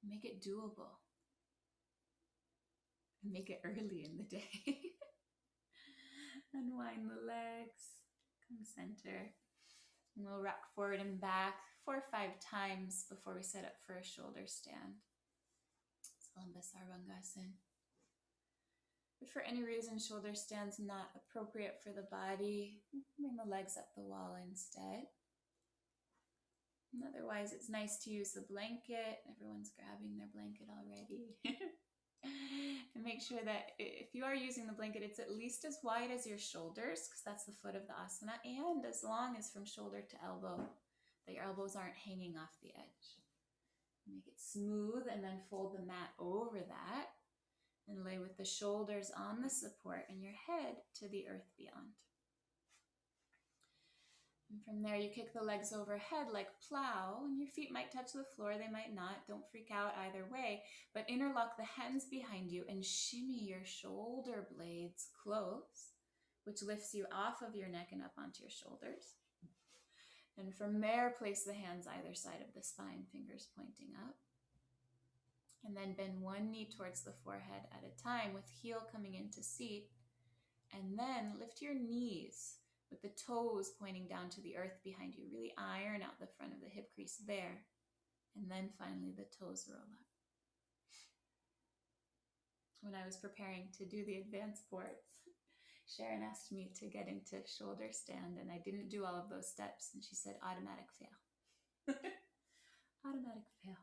Make it doable. And make it early in the day. Unwind the legs. Come center. And we'll rock forward and back 4 or 5 times before we set up for a shoulder stand. Sarvangasana. If for any reason shoulder stand's not appropriate for the body, bring the legs up the wall instead. And otherwise, it's nice to use the blanket. Everyone's grabbing their blanket already. And make sure that if you are using the blanket, it's at least as wide as your shoulders, because that's the foot of the asana, and as long as from shoulder to elbow, that your elbows aren't hanging off the edge. Make it smooth, and then fold the mat over that, and lay with the shoulders on the support and your head to the earth beyond. And from there, you kick the legs overhead like plow, and your feet might touch the floor, they might not. Don't freak out either way, but interlock the hands behind you and shimmy your shoulder blades close, which lifts you off of your neck and up onto your shoulders. And from there, place the hands either side of the spine, fingers pointing up. And then bend one knee towards the forehead at a time with heel coming into seat. And then lift your knees with the toes pointing down to the earth behind you. Really iron out the front of the hip crease there. And then finally the toes roll up. When I was preparing to do the advanced boards, Sharon asked me to get into shoulder stand, and I didn't do all of those steps. And she said, automatic fail. Automatic fail.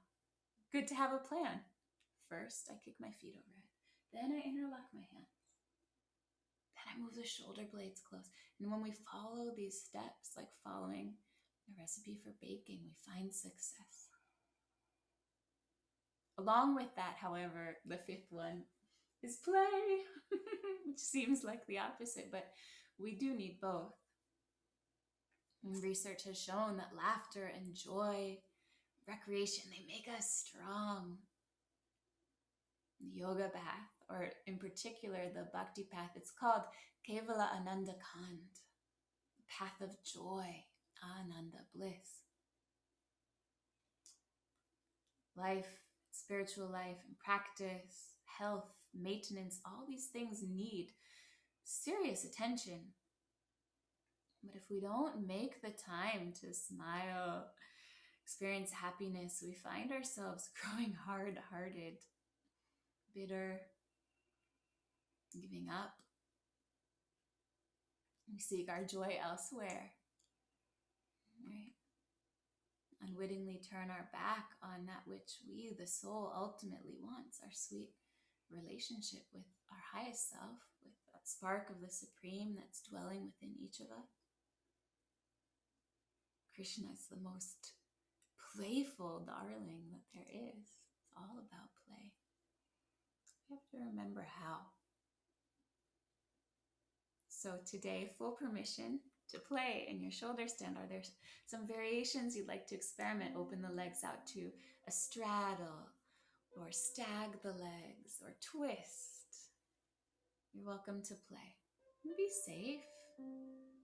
Good to have a plan. First, I kick my feet overhead. Then I interlock my hands. Then I move the shoulder blades close. And when we follow these steps, like following a recipe for baking, we find success. Along with that, however, the 5th one is play, which seems like the opposite, but we do need both. And research has shown that laughter and joy, recreation, they make us strong. The yoga path, or in particular the bhakti path, it's called Kevala Ananda Kand, path of joy, Ananda, bliss. Life, spiritual life, and practice, health, maintenance, all these things need serious attention. But if we don't make the time to smile, experience happiness, we find ourselves growing hard-hearted, bitter, giving up. We seek our joy elsewhere. unwittingly turn our back on that which we, the soul, ultimately wants, our sweet relationship with our highest self, with that spark of the Supreme that's dwelling within each of us. Krishna is the most playful darling that there is. It's all about play. You have to remember how. So today, full permission to play in your shoulder stand. Are there some variations you'd like to experiment? Open the legs out to a straddle, or stag the legs, or twist. You're welcome to play. And be safe,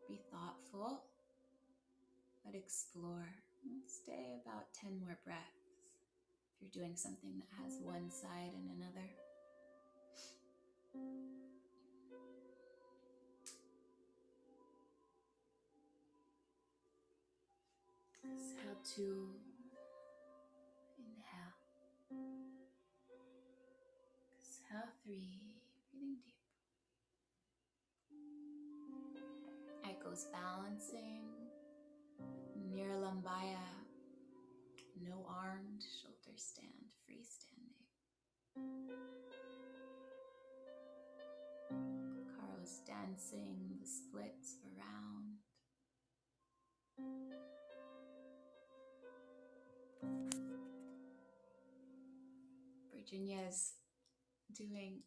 be thoughtful, but explore. Stay about 10 more breaths if you're doing something that has one side and another. Exhale 2, inhale. Exhale 3, breathing deep. Echoes balancing, Nirlambaya, no armed, shoulder stand, freestanding. Carlos dancing the splits around. Virginia's doing,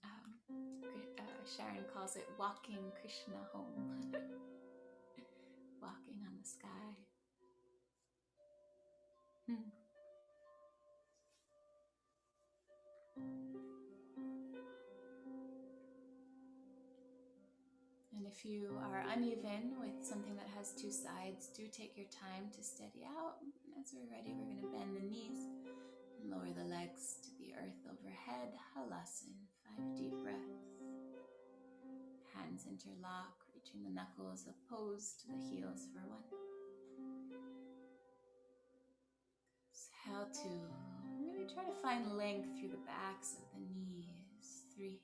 Sharon calls it walking Krishna home. Walking on the sky. And if you are uneven with something that has two sides, do take your time to steady out. As we're ready, we're going to bend the knees and lower the legs to the earth overhead. Halasana, 5 deep breaths. Hands interlock, reaching the knuckles opposed to the heels for 1. Exhale 2. Maybe try to find length through the backs of the knees. 3.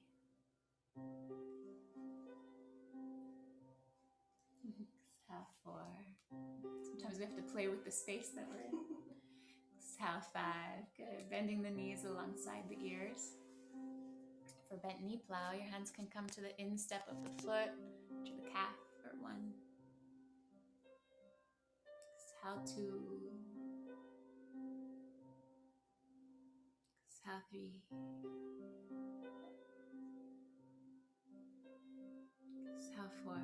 Exhale 4. Sometimes we have to play with the space that we're in. Exhale 5. Good. Bending the knees alongside the ears. For bent knee plow, your hands can come to the instep of the foot, to the calf for 1. Exhale 2. Exhale 3. Exhale 4.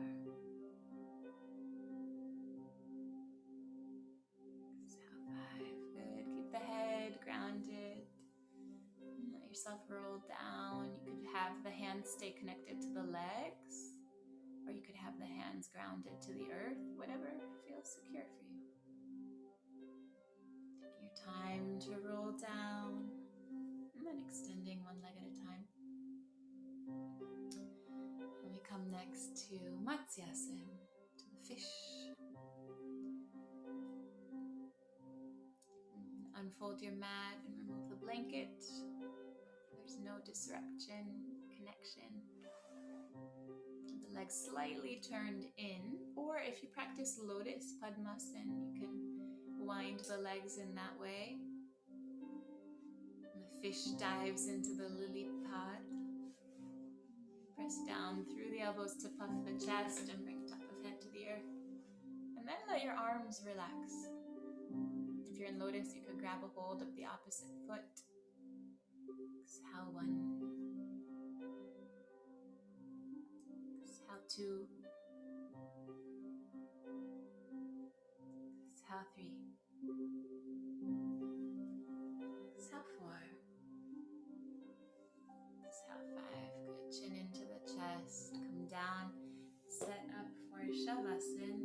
Exhale 5. Good. Keep the head grounded. Let yourself roll down. You could have the hands stay connected to the legs, or you could have the hands grounded to the earth, whatever feels secure for you. Take your time to roll down, and then extending one leg at a time. And we come next to Matsyasana, to the fish. Unfold your mat and remove the blanket. There's no disruption, connection. The legs slightly turned in, or if you practice Lotus Padmasana, you can wind the legs in that way. And the fish dives into the lily pad. Press down through the elbows to puff the chest and bring top of head to the earth. And then let your arms relax. If you're in Lotus, you could grab a hold of the opposite foot. Exhale 1. Exhale 2. Exhale 3. Exhale 4. Exhale 5. Good. Chin into the chest. Come down. Set up for Shavasana.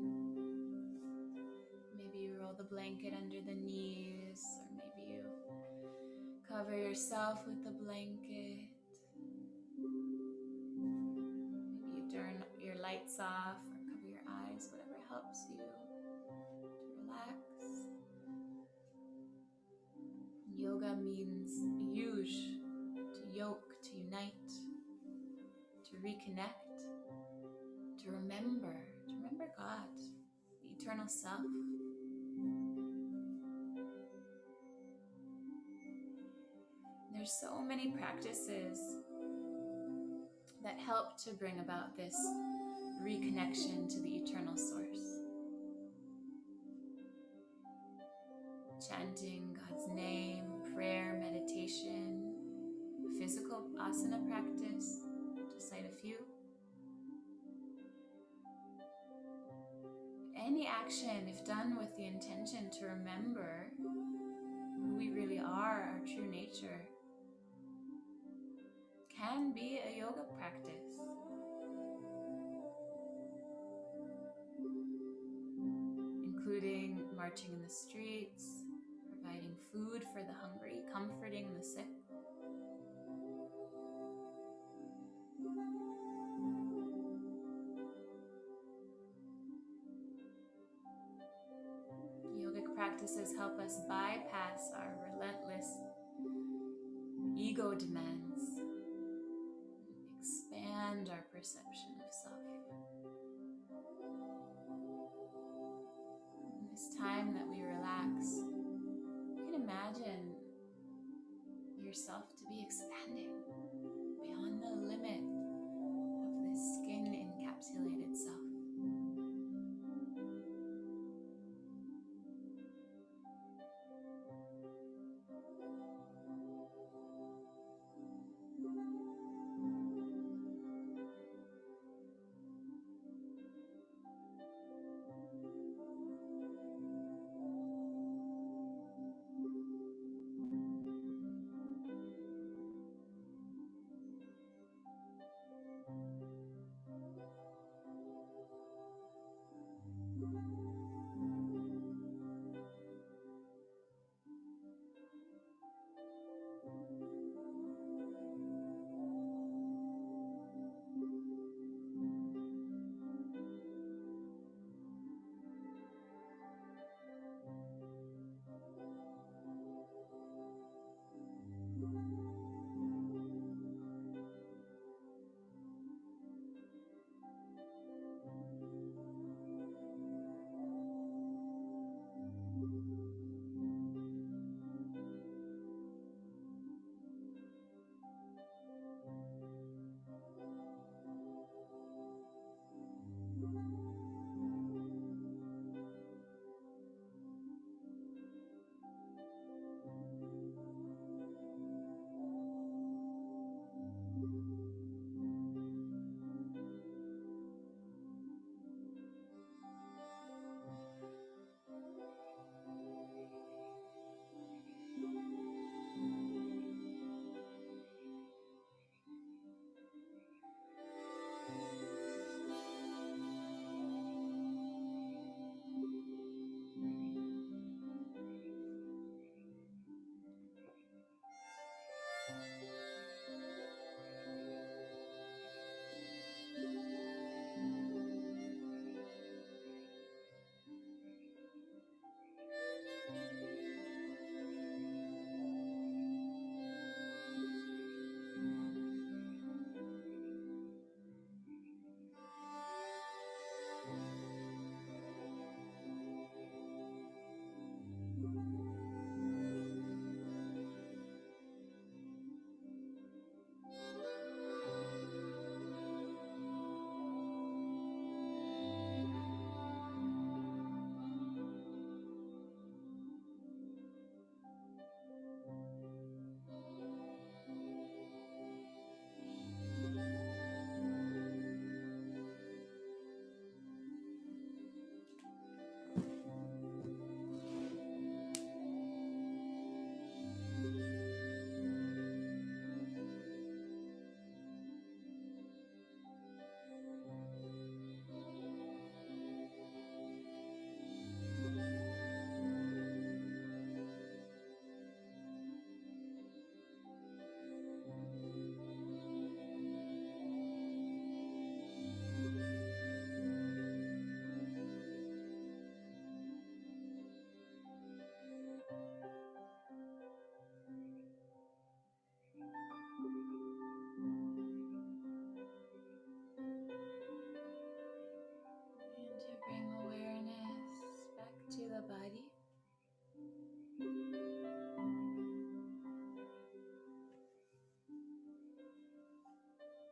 Maybe you roll the blanket under the knees, or maybe you cover yourself with the blanket. Maybe you turn your lights off or cover your eyes, whatever helps you to relax. Yoga means yuj, to yoke, to unite, to reconnect, to remember God, the eternal self. There's so many practices that help to bring about this reconnection to the eternal source. Chanting God's name, prayer, meditation, physical asana practice, to cite a few. Any action, if done with the intention to remember who we really are, our true nature, can be a yoga practice. Including marching in the streets, providing food for the hungry, comforting the sick. Yogic practices help us bypass our relentless ego demands, expand our perception of self. In this time that we relax, you can imagine yourself to be expanding beyond the limit of this skin encapsulated self.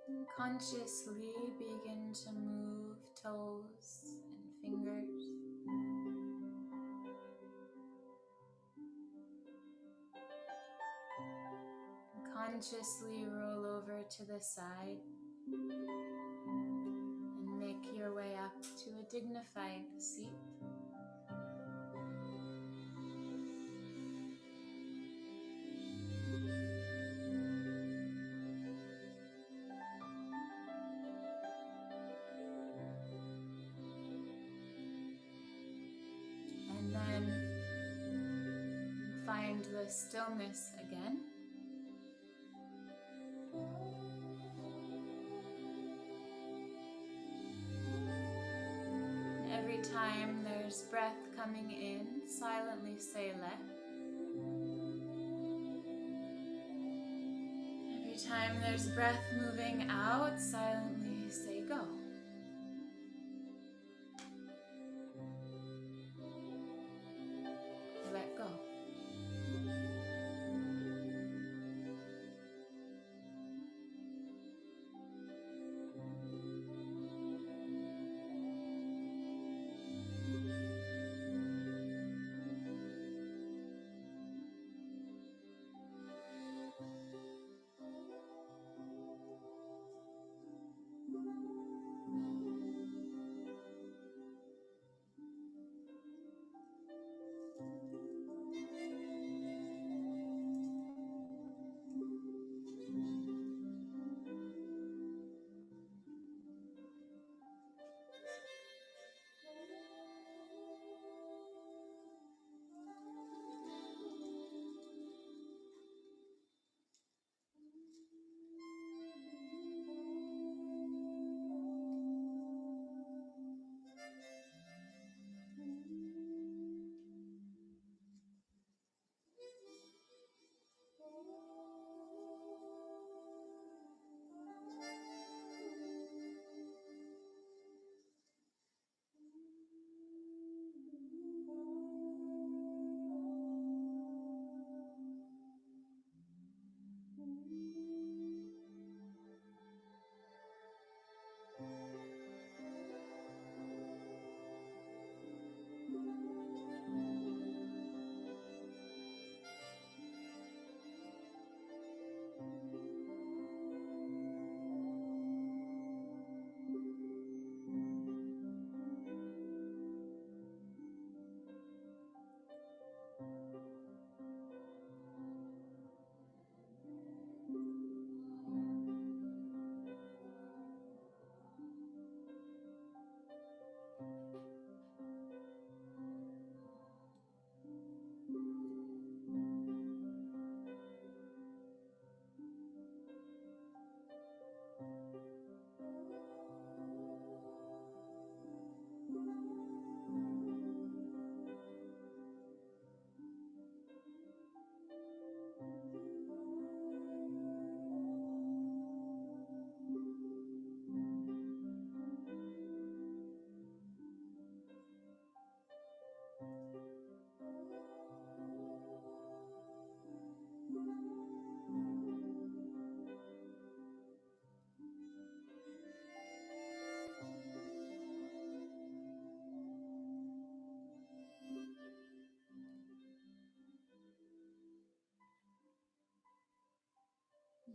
And consciously begin to move toes and fingers. And consciously roll over to the side and make your way up to a dignified seat. And then find the stillness again. And every time there's breath coming in, silently say let. Every time there's breath moving out, silently say go. Let go.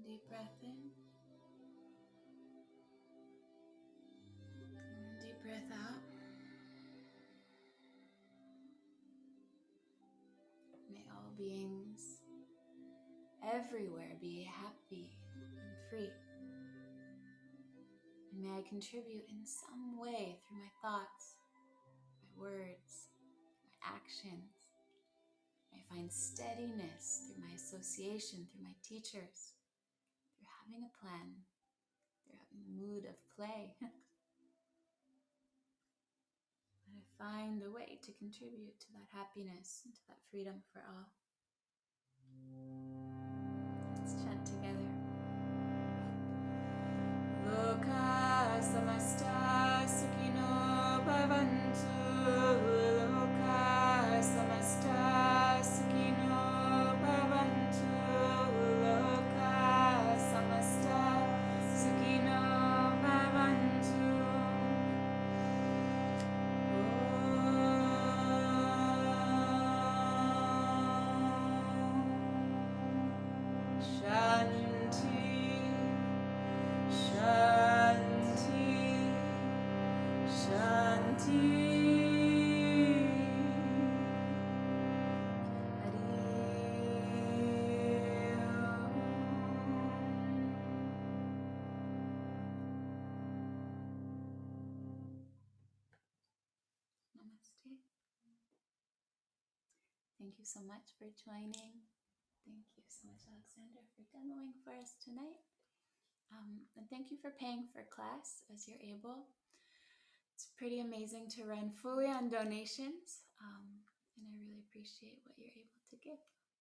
Deep breath in. And deep breath out. May all beings everywhere be happy and free. And may I contribute in some way through my thoughts, my words, my actions. May I find steadiness through my association, through my teachers, through having a plan, through having the mood of play. That I find a way to contribute to that happiness and to that freedom for all. Let's chant together. Loka samasta sukhino bhavantu. Loka samasta sukhino bhavantu. Loka samasta sukhino thank you so much for joining. Thank you so much, Alexander, for demoing for us tonight. And thank you for paying for class as you're able. It's pretty amazing to run fully on donations, and I really appreciate what you're able to give.